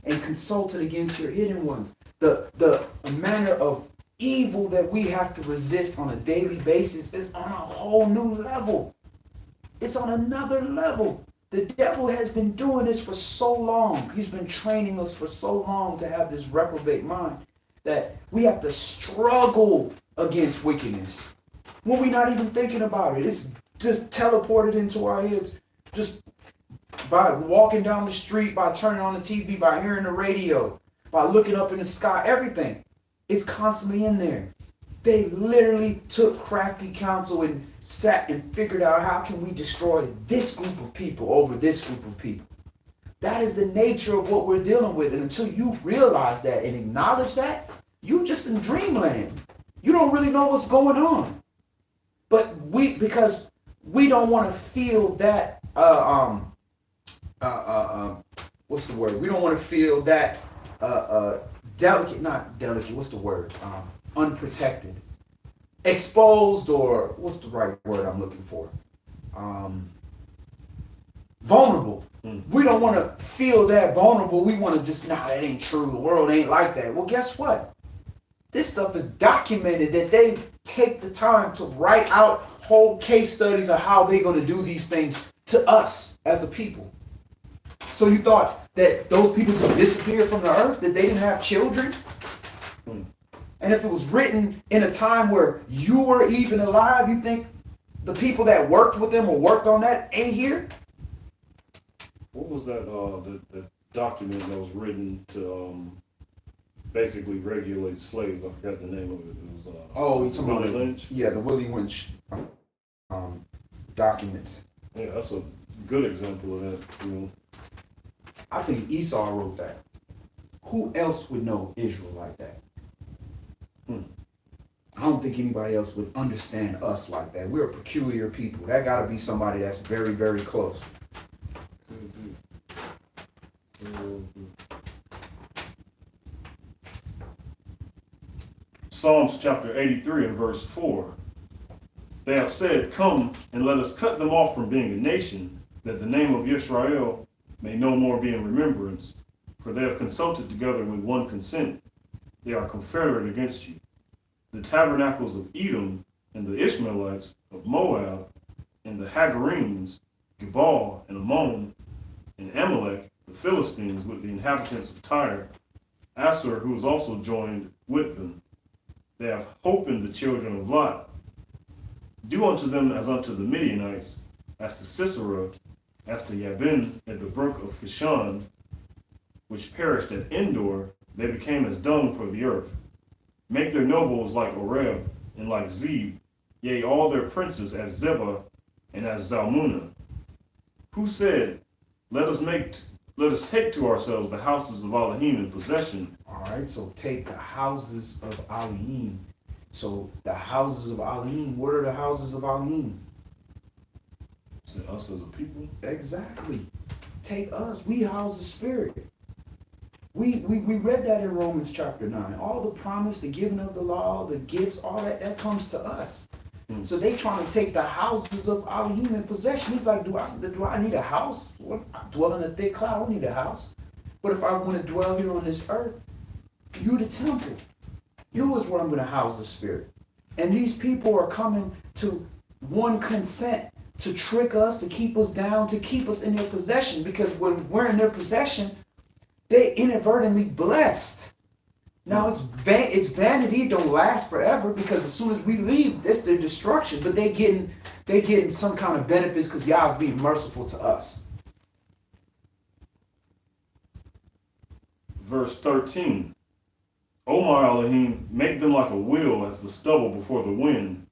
and consulted against your hidden ones. The manner of evil that we have to resist on a daily basis is on a whole new level. It's on another level. The devil has been doing this for so long. He's been training us for so long to have this reprobate mind that we have to struggle against wickedness. when we're not even thinking about it. It's just teleported into our heads. Just by walking down the street, by turning on the TV, by hearing the radio, by looking up in the sky, everything. It's constantly in there. They literally took crafty counsel and sat and figured out how can we destroy this group of people over this group of people. That is the nature of what we're dealing with. And until you realize that and acknowledge that, you just in dreamland. You don't really know what's going on. But because we don't want to feel that, what's the word? We don't want to feel that unprotected, exposed, or what's the right word I'm looking for? Vulnerable. We don't want to feel that vulnerable. We want to just, that ain't true. The world ain't like that. Well, guess what? This stuff is documented that they take the time to write out whole case studies of how they're going to do these things to us as a people. So you thought that those people just disappeared from the earth, that they didn't have children? And if it was written in a time where you were even alive, you think the people that worked with them or worked on that ain't here? What was that, the document that was written to basically regulate slaves? I forgot the name of it. It was you're talking Willie about Lynch? Yeah, the Willie Lynch documents. Yeah, that's a good example of that, you know. I think Esau wrote that. Who else would know Israel like that? I don't think anybody else would understand us like that. We're a peculiar people. That got to be somebody that's very, very close. Psalms chapter 83 and verse 4. They have said, "Come and let us cut them off from being a nation, that the name of Yisrael may no more be in remembrance. For they have consulted together with one consent. They are confederate against you. The tabernacles of Edom and the Ishmaelites of Moab and the Hagarenes, Gebal and Ammon and Amalek, the Philistines with the inhabitants of Tyre, Asher, who is also joined with them. They have hope in the children of Lot. Do unto them as unto the Midianites, as to Sisera, as to Yabin at the brook of Kishon, which perished at Endor. They became as dung for the earth. Make their nobles like Oreb and like Zeb, yea, all their princes as Zebah and as Zalmunna. Who said, Let us take to ourselves the houses of Elohim in possession." All right, so take the houses of Elohim. So the houses of Elohim, what are the houses of Elohim? Is it us as a people? Exactly. Take us. We house the Spirit. We read that in Romans chapter 9. All the promise, the giving of the law, the gifts, all that comes to us. So they trying to take the houses of Elohim in possession. He's like, do I need a house? I dwell in a thick cloud. I don't need a house. But if I want to dwell here on this earth, you the temple. You is where I'm going to house the Spirit. And these people are coming to one consent to trick us, to keep us down, to keep us in their possession. Because when we're in their possession, they inadvertently blessed. Now it's vanity. It don't last forever, because as soon as we leave, it's their destruction. But they getting some kind of benefits because Yah's being merciful to us. Verse 13. O my Elohim, make them like a wheel as the stubble before the wind,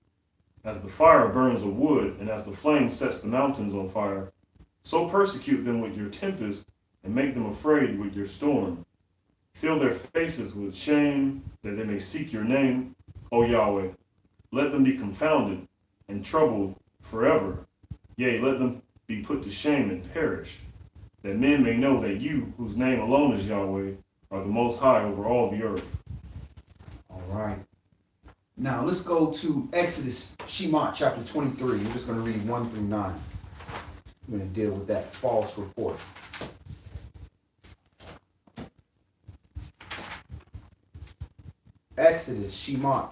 as the fire burns a wood, and as the flame sets the mountains on fire. So persecute them with your tempest, and make them afraid with your storm. Fill their faces with shame, that they may seek your name, O Yahweh. Let them be confounded and troubled forever. Yea, let them be put to shame and perish, that men may know that you, whose name alone is Yahweh, are the most high over all the earth. All right. Now let's go to Exodus, Shemot, chapter 23. We're just going to read 1 through 9. We're going to deal with that false report. Exodus, Shemot,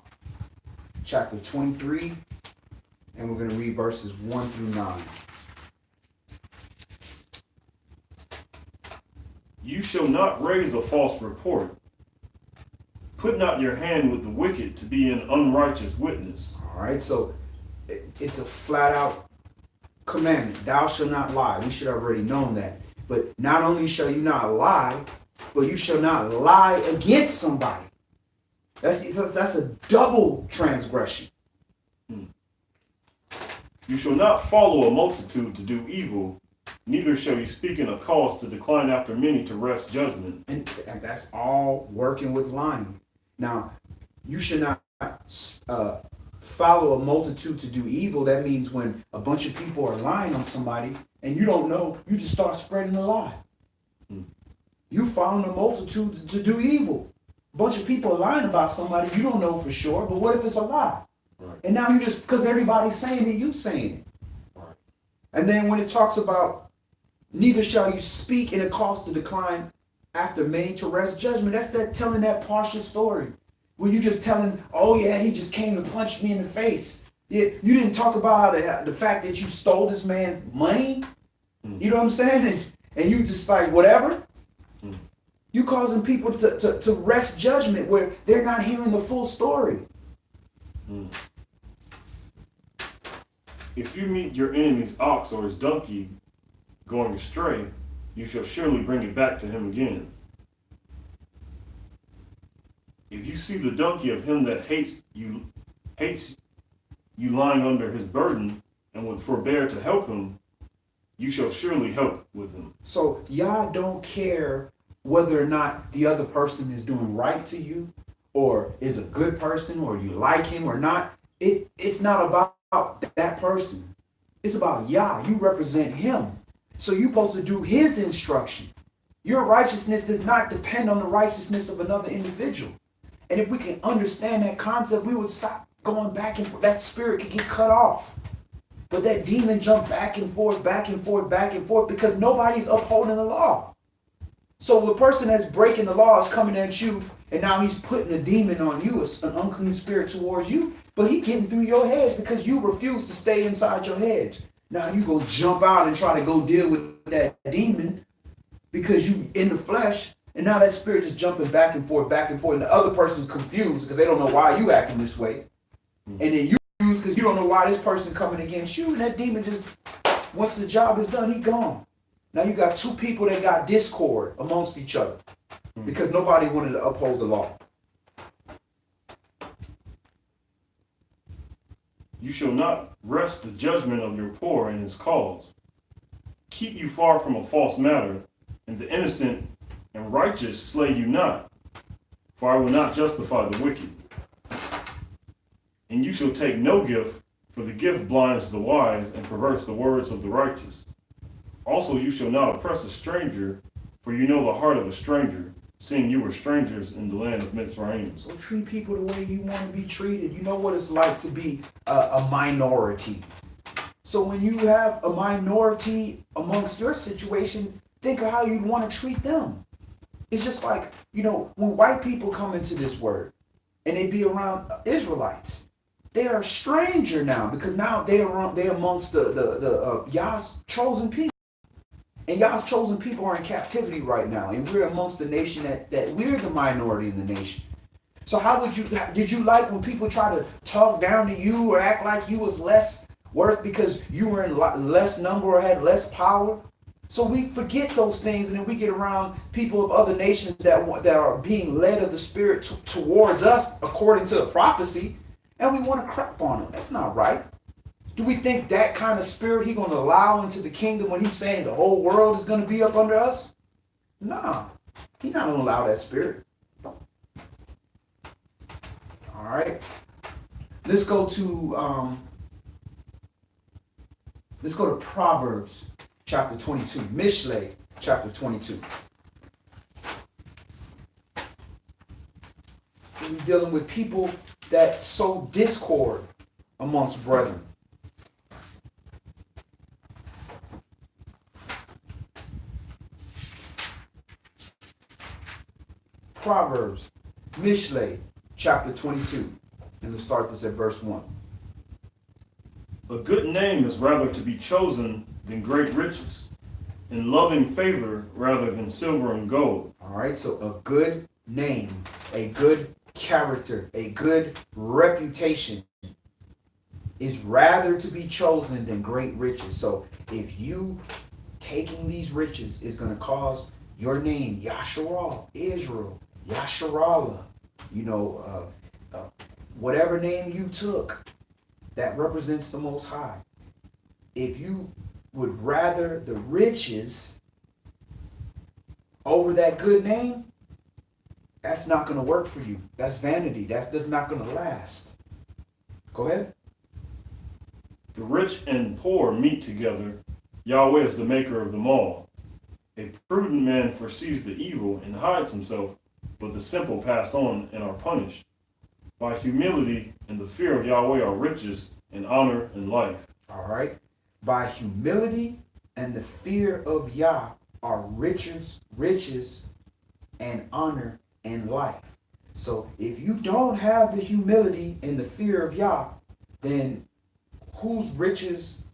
chapter 23, and we're going to read verses 1 through 9. You shall not raise a false report. Put not your hand with the wicked to be an unrighteous witness. All right, so it's a flat out commandment. Thou shalt not lie. We should have already known that. But not only shall you not lie, but you shall not lie against somebody. That's a double transgression. You shall not follow a multitude to do evil, neither shall you speak in a cause to decline after many to wrest judgment. And that's all working with lying. Now, you should not follow a multitude to do evil. That means when a bunch of people are lying on somebody and you don't know, you just start spreading the lie. You following a multitude to do evil. A bunch of people are lying about somebody you don't know for sure, but what if it's a lie? Right. And now you just, because everybody's saying it, you saying it. Right. And then when it talks about neither shall you speak in a cause to decline after many to rest judgment, that's that telling that partial story. Where you just telling, oh yeah, he just came and punched me in the face. Yeah, you didn't talk about the fact that you stole this man money. You know what I'm saying? And you just like, whatever. You causing people to rest judgment where they're not hearing the full story. If you meet your enemy's ox or his donkey going astray, you shall surely bring it back to him again. If you see the donkey of him that hates you lying under his burden and would forbear to help him, you shall surely help with him. So y'all don't care whether or not the other person is doing right to you or is a good person or you like him or not. It's not about that person. It's about YAH. You represent him. So you're supposed to do his instruction. Your righteousness does not depend on the righteousness of another individual. And if we can understand that concept, we would stop going back and forth. That spirit could get cut off. But that demon jumped back and forth, back and forth, back and forth because nobody's upholding the law. So the person that's breaking the law is coming at you, and now he's putting a demon on you, an unclean spirit towards you, but he's getting through your head because you refuse to stay inside your head. Now you go jump out and try to go deal with that demon because you in the flesh, and now that spirit is jumping back and forth, and the other person's confused because they don't know why you acting this way. And then you confused because you don't know why this person coming against you, and that demon just, once the job is done, he gone. Now you got two people that got discord amongst each other because nobody wanted to uphold the law. You shall not wrest the judgment of your poor in his cause. Keep you far from a false matter, and the innocent and righteous slay you not, for I will not justify the wicked. And you shall take no gift, for the gift blinds the wise and perverts the words of the righteous. Also you shall not oppress a stranger, for you know the heart of a stranger, seeing you were strangers in the land of Mitzrayim. So treat people the way you want to be treated. You know what it's like to be a minority. So when you have a minority amongst your situation, think of how you'd want to treat them. It's just like, when white people come into this word and they be around Israelites, they are a stranger now because now they're amongst the YAH's chosen people. And YAH's chosen people are in captivity right now. And we're amongst the nation that we're the minority in the nation. So did you like when people try to talk down to you or act like you was less worth because you were in less number or had less power? So we forget those things, and then we get around people of other nations that are being led of the Spirit towards us according to the prophecy, and we want to crap on them. That's not right. Do we think that kind of spirit he's going to allow into the kingdom when he's saying the whole world is going to be up under us? No, he's not going to allow that spirit. All right. Let's go to Proverbs chapter 22. Mishlei chapter 22. We're dealing with people that sow discord amongst brethren. Proverbs, Mishlei, chapter 22. And let's start this at verse 1. A good name is rather to be chosen than great riches, and loving favor rather than silver and gold. All right, so a good name, a good character, a good reputation is rather to be chosen than great riches. So if you taking these riches is going to cause your name, Yasharal, Israel, Yasharallah, whatever name you took that represents the Most High. If you would rather the riches over that good name, that's not going to work for you. That's vanity. That's not going to last. Go ahead. The rich and poor meet together. Yahweh is the maker of them all. A prudent man foresees the evil and hides himself, but the simple pass on and are punished. By humility and the fear of Yahweh are riches and honor and life. All right. By humility and the fear of Yah are riches and honor and life. So if you don't have the humility and the fear of Yah, then whose riches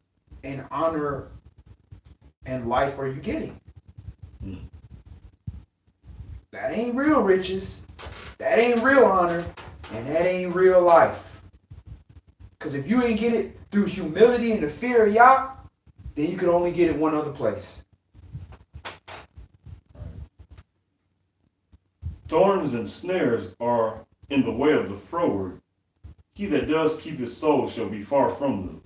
and honor and life are you getting? That ain't real riches. That ain't real honor. And that ain't real life. Because if you ain't get it through humility and the fear of Yah, then you can only get it one other place. Thorns and snares are in the way of the froward. He that does keep his soul shall be far from them.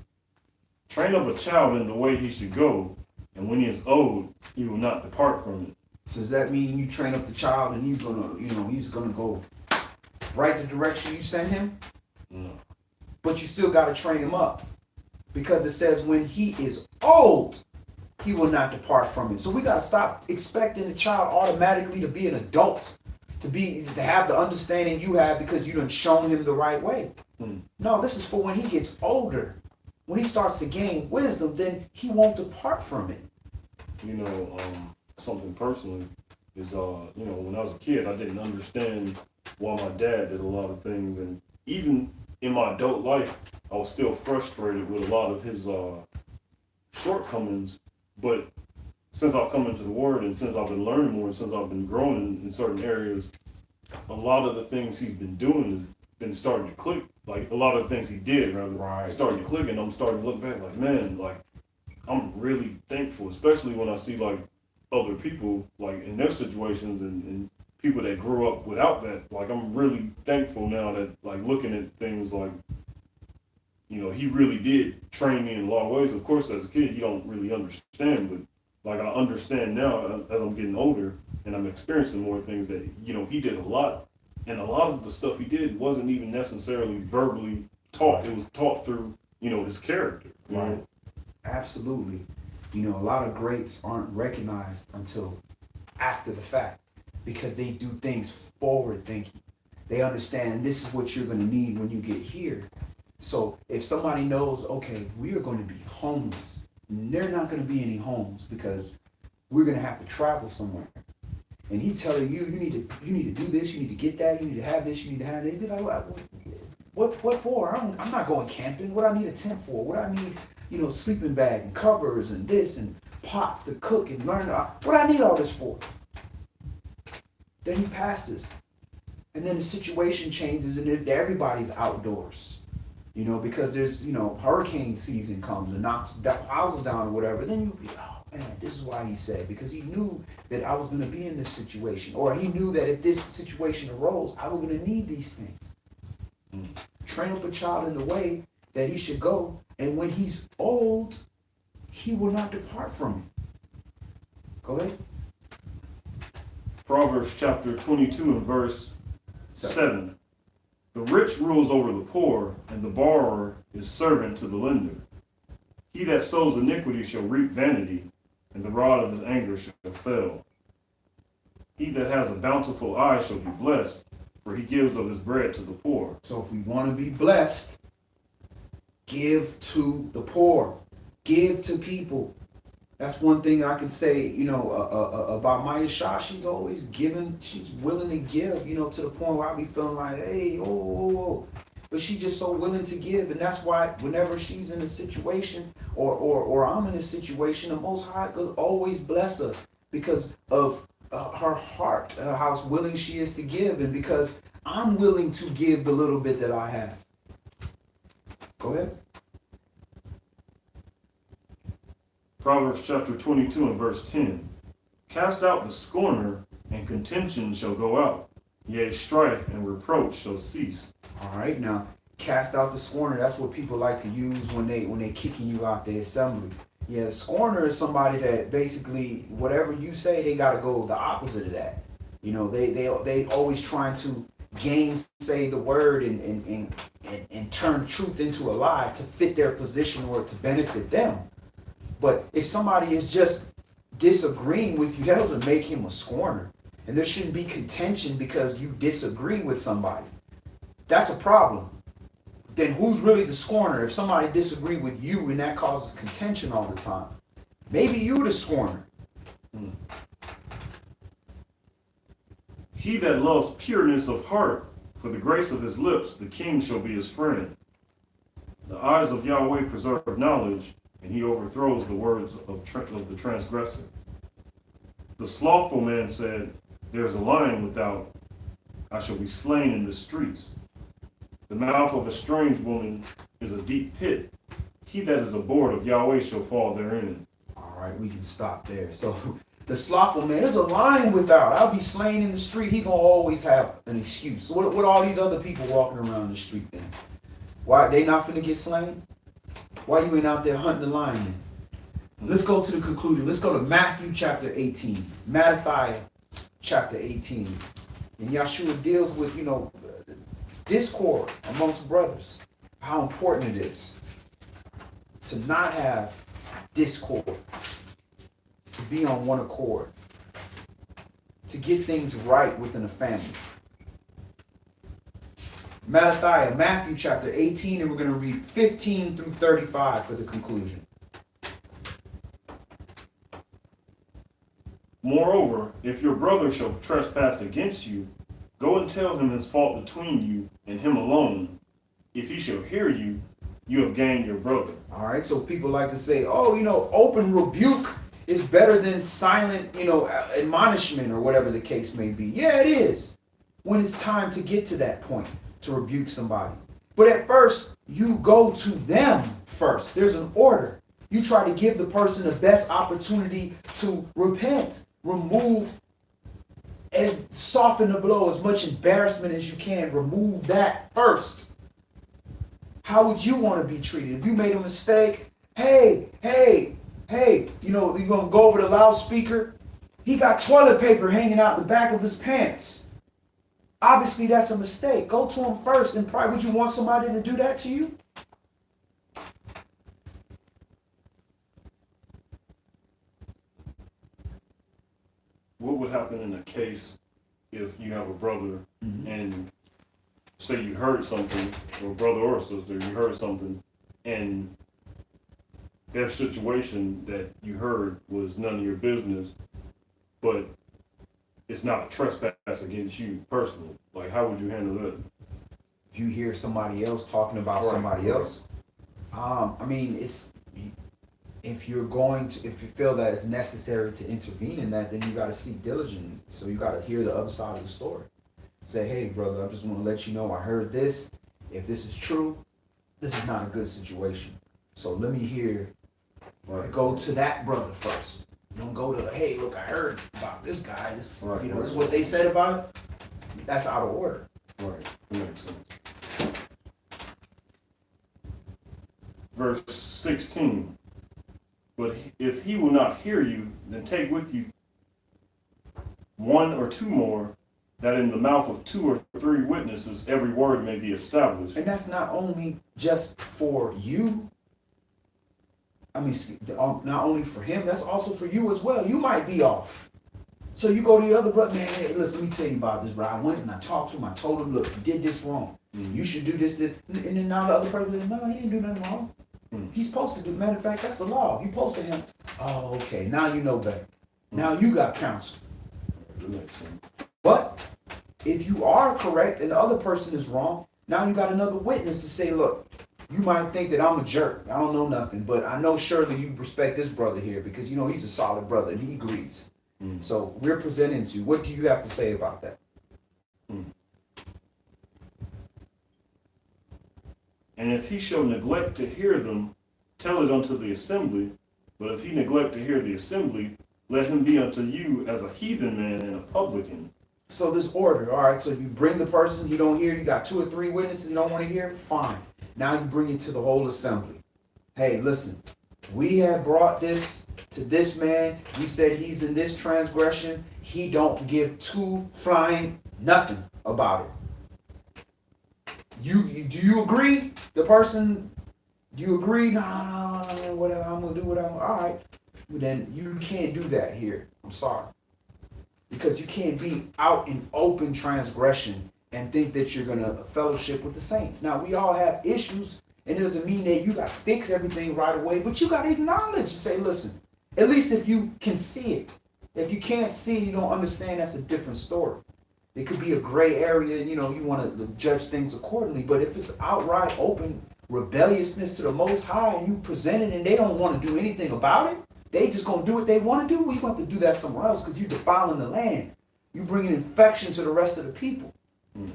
Train up a child in the way he should go, and when he is old, he will not depart from it. So does that mean you train up the child and he's gonna go right the direction you send him? No. But you still gotta train him up. Because it says when he is old, he will not depart from it. So we gotta stop expecting the child automatically to be an adult, to have the understanding you have because you done shown him the right way. No, this is for when he gets older. When he starts to gain wisdom, then he won't depart from it. Something personally is, when I was a kid, I didn't understand why my dad did a lot of things. And even in my adult life, I was still frustrated with a lot of his shortcomings. But since I've come into the Word and since I've been learning more and since I've been growing in certain areas, a lot of the things he's been doing has been starting to click. Like a lot of the things he did, rather, starting to click. And I'm starting to look back like, man, like I'm really thankful, especially when I see like other people like in their situations and people that grew up without that. Like I'm really thankful now that like looking at things like, he really did train me in a lot of ways. Of course, as a kid, you don't really understand, but like I understand now as I'm getting older and I'm experiencing more things that, he did a lot. And a lot of the stuff he did wasn't even necessarily verbally taught. It was taught through, his character. Right. Absolutely. A lot of greats aren't recognized until after the fact because they do things forward thinking. They understand this is what you're going to need when you get here. So if somebody knows, okay, we are going to be homeless, there are not going to be any homes because we're going to have to travel somewhere. And he telling you, you need to do this, you need to get that, you need to have this, you need to have that. You'd be like, what for? I'm not going camping. What I need a tent for? What I need, sleeping bag and covers and this and pots to cook and learn. What I need all this for? Then he passes. And then the situation changes and everybody's outdoors. Because there's, hurricane season comes and knocks houses down or whatever. Then you'll be, oh man, this is why he said, because he knew that I was going to be in this situation. Or he knew that if this situation arose, I was going to need these things. Train up a child in the way that he should go. And when he's old, he will not depart from it. Go ahead. Proverbs chapter 22 and verse 7. The rich rules over the poor, and the borrower is servant to the lender. He that sows iniquity shall reap vanity, and the rod of his anger shall fail. He that has a bountiful eye shall be blessed, for he gives of his bread to the poor. So if we want to be blessed, give to the poor. Give to people. That's one thing I can say, about YAH. She's always giving. She's willing to give, to the point where I be feeling like, hey, oh. But she's just so willing to give. And that's why whenever she's in a situation or I'm in a situation, the Most High could always bless us because of her heart, how willing she is to give. And because I'm willing to give the little bit that I have. Go ahead. Proverbs chapter 22 and verse 10. Cast out the scorner, and contention shall go out. Yea, strife and reproach shall cease. All right, now cast out the scorner. That's what people like to use when they kicking you out the assembly. Yeah, scorner is somebody that basically whatever you say, they gotta go the opposite of that. You know, they always trying to gainsay the word and turn truth into a lie to fit their position or to benefit them. But if somebody is just disagreeing with you, that doesn't make him a scorner. And there shouldn't be contention because you disagree with somebody. That's a problem. Then who's really the scorner? If somebody disagree with you and that causes contention all the time, maybe you the scorner. He that loves pureness of heart, for the grace of his lips, the king shall be his friend. The eyes of Yahweh preserve knowledge, and he overthrows the words of the transgressor. The slothful man said, there is a lion without, I shall be slain in the streets. The mouth of a strange woman is a deep pit. He that is abhorred of Yahweh shall fall therein. All right, we can stop there. So the slothful man, there's a lion without. I'll be slain in the street. He gonna always have an excuse. So what all these other people walking around the street then? Why they not finna get slain? Why you ain't out there hunting the lion then? Let's go to the conclusion. Let's go to Matthew chapter 18. Matthew chapter 18. And Yahshua deals with, discord amongst brothers. How important it is to not have discord. To be on one accord. To get things right within a family. Matthew chapter 18, and we're going to read 15 through 35 for the conclusion. Moreover, if your brother shall trespass against you, go and tell him his fault between you and him alone. If he shall hear you, you have gained your brother. All right, so people like to say, open rebuke is better than silent, admonishment or whatever the case may be. Yeah, it is. When it's time to get to that point to rebuke somebody. But at first, you go to them first. There's an order. You try to give the person the best opportunity to repent. Soften the blow, as much embarrassment as you can. Remove that first. How would you want to be treated? If you made a mistake, hey, you're going to go over the loudspeaker. He got toilet paper hanging out the back of his pants. Obviously, that's a mistake. Go to him first. And probably, would you want somebody to do that to you? What would happen in a case if you have a brother and say you heard something, or a brother or a sister, you heard something, and their situation that you heard was none of your business, but it's not a trespass against you personally? Like, how would you handle that? If you hear somebody else talking about somebody else, if you feel that it's necessary to intervene in that, then you got to seek diligently. So you got to hear the other side of the story. Say, hey, brother, I just want to let you know I heard this. If this is true, this is not a good situation. So let me hear. Go to that brother first. Don't go to, hey, look, I heard about this guy. This is what they said about it. That's out of order. Right, that makes sense. Verse 16. But if he will not hear you, then take with you one or two more, that in the mouth of 2 or 3 witnesses every word may be established. And that's not only just for you. Not only for him, that's also for you as well. You might be off. So you go to the other brother, man, hey, listen, let me tell you about this, bro. I went and I talked to him. I told him, look, you did this wrong. You should do this. And then now the other person, no, he didn't do nothing wrong. He's supposed to do. Matter of fact, that's the law. You supposed to him. Oh, okay. Now you know better. Now you got counsel. That makes sense. But if you are correct and the other person is wrong, now you got another witness to say, look, you might think that I'm a jerk. I don't know nothing, but I know surely you respect this brother here because he's a solid brother and he agrees. So we're presenting to you. What do you have to say about that? And if he shall neglect to hear them, tell it unto the assembly. But if he neglect to hear the assembly, let him be unto you as a heathen man and a publican. So this order, all right, so you bring the person, he don't hear, you got 2 or 3 witnesses, you don't want to hear, fine. Now you bring it to the whole assembly. Hey, listen, we have brought this to this man. We said he's in this transgression. He don't give 2 flying nothing about it. Do you agree? The person, do you agree? No, whatever, I'm going to do what I'm, all right. But then you can't do that here. I'm sorry. Because you can't be out in open transgression and think that you're going to fellowship with the saints. Now, we all have issues, and it doesn't mean that you got to fix everything right away, but you got to acknowledge and say, listen, at least if you can see it. If you can't see it, you don't understand, that's a different story. It could be a gray area, you want to judge things accordingly, but if it's outright open rebelliousness to the Most High and you present it and they don't want to do anything about it, they just going to do what they want to do, well, you have to do that somewhere else because you're defiling the land. You're bringing infection to the rest of the people. Now,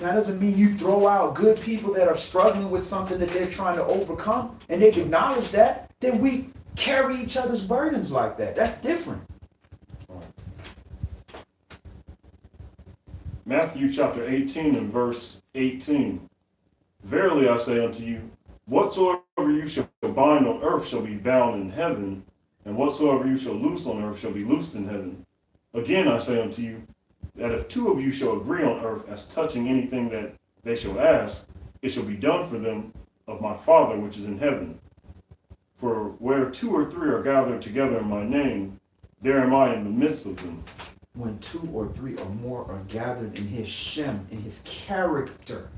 that doesn't mean you throw out good people that are struggling with something that they're trying to overcome, and they've acknowledged that, then we carry each other's burdens like that. That's different. Matthew chapter 18 and verse 18. Verily I say unto you, whatsoever you shall bind on earth shall be bound in heaven, and whatsoever you shall loose on earth shall be loosed in heaven. Again I say unto you, that if 2 of you shall agree on earth as touching anything that they shall ask, it shall be done for them of my Father which is in heaven. For where 2 or 3 are gathered together in my name, there am I in the midst of them. When 2 or 3 or more are gathered in his shem, in his character.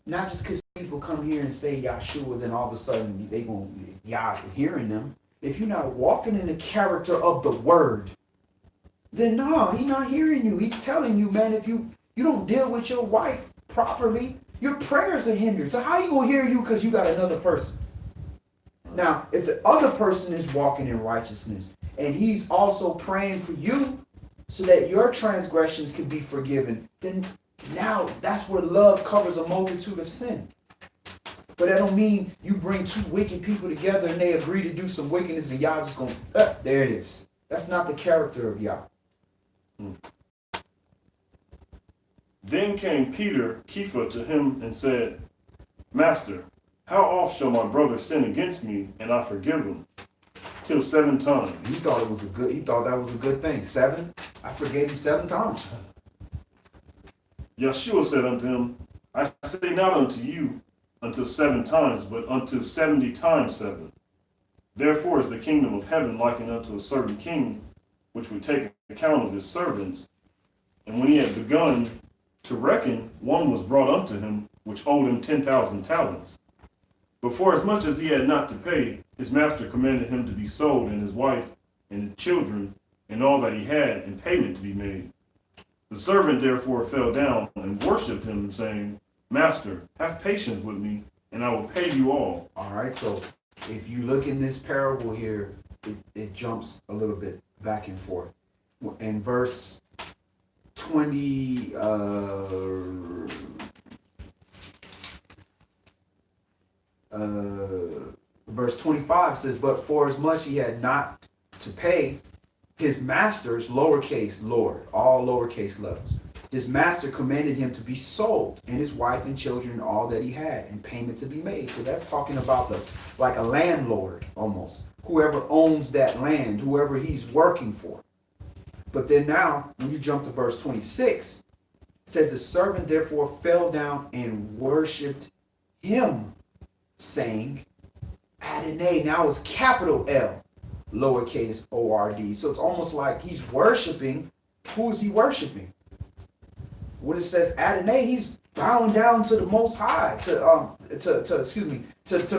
Not just because people come here and say Yahshua, then all of a sudden they going to Yah hearing them. If you're not walking in the character of the word, then no, he's not hearing you. He's telling you, man, if you don't deal with your wife properly, your prayers are hindered. So how you going to hear you because you got another person? Now, if the other person is walking in righteousness and he's also praying for you so that your transgressions can be forgiven, then now that's where love covers a multitude of sin. But that don't mean you bring 2 wicked people together and they agree to do some wickedness and y'all just going, there it is. That's not the character of Yah. Then came Peter, Kepha, to him and said, Master, how oft shall my brother sin against me and I forgive him? Till 7 times. He thought that was a good thing. 7? I forgave you 7 times. Yeshua said unto him, I say not unto you until 7 times, but until 70 times 7. Therefore is the kingdom of heaven likened unto a certain king, which would take account of his servants. And when he had begun to reckon, one was brought unto him, which owed him 10,000 talents. But for as much as he had not to pay, his master commanded him to be sold, and his wife, and his children, and all that he had, and payment to be made. The servant therefore fell down and worshipped him, saying, Master, have patience with me, and I will pay you all. All right, so if you look in this parable here, it jumps a little bit back and forth. In verse 20, verse 25 says, but for as much he had not to pay, his master's lowercase Lord, all lowercase letters, his master commanded him to be sold, and his wife and children and all that he had, and payment to be made. So that's talking about like a landlord almost, whoever owns that land, whoever he's working for. But then now, when you jump to verse 26, it says the servant therefore fell down and worshipped him, saying, Adonai. Now it's capital L, lowercase O-R-D. So it's almost like he's worshiping. Who is he worshiping? When it says Adonai, he's bowing down to the Most High, to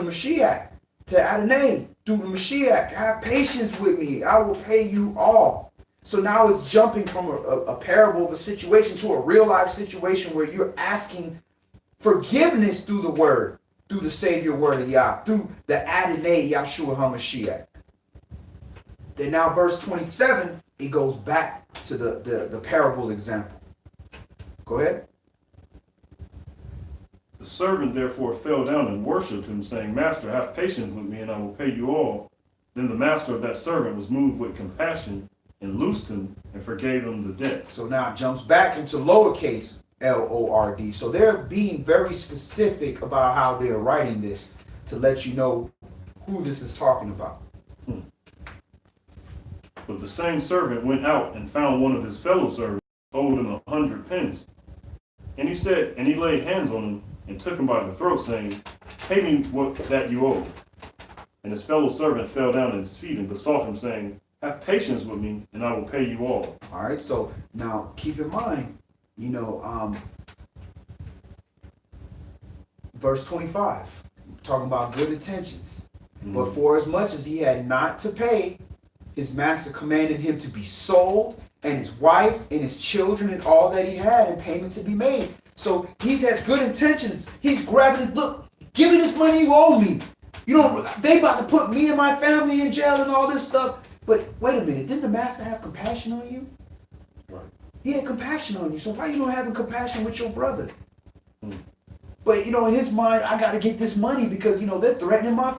Mashiach, to Adonai, through the Mashiach. Have patience with me. I will pay you all. So now it's jumping from a parable of a situation to a real life situation where you're asking forgiveness through the word, through the Savior word of Yah, through the Adonai Yahshua HaMashiach. Then now verse 27, it goes back to the parable example. Go ahead. The The servant therefore fell down and worshipped him, saying, Master, have patience with me, and I will pay you all. Then the master of that servant was moved with compassion and loosed him and forgave him the debt. So now it jumps back into lowercase Lord. So they're being very specific about how they're writing this to let you know who this is talking about. But the same servant went out and found one of his fellow servants, owed him 100 pence. And he laid hands on him and took him by the throat, saying, Pay me what that you owe. And his fellow servant fell down at his feet and besought him, saying, Have patience with me, and I will pay you all. All right, so now keep in mind, verse 25, talking about good intentions. But for as much as he had not to pay, his master commanded him to be sold, and his wife and his children and all that he had, and payment to be made. So he has good intentions. He's grabbing his, look, give me this money you owe me. They about to put me and my family in jail and all this stuff. But wait a minute, didn't the master have compassion on you? Right. He had compassion on you. So why you not having compassion with your brother? But in his mind, I got to get this money because they're threatening my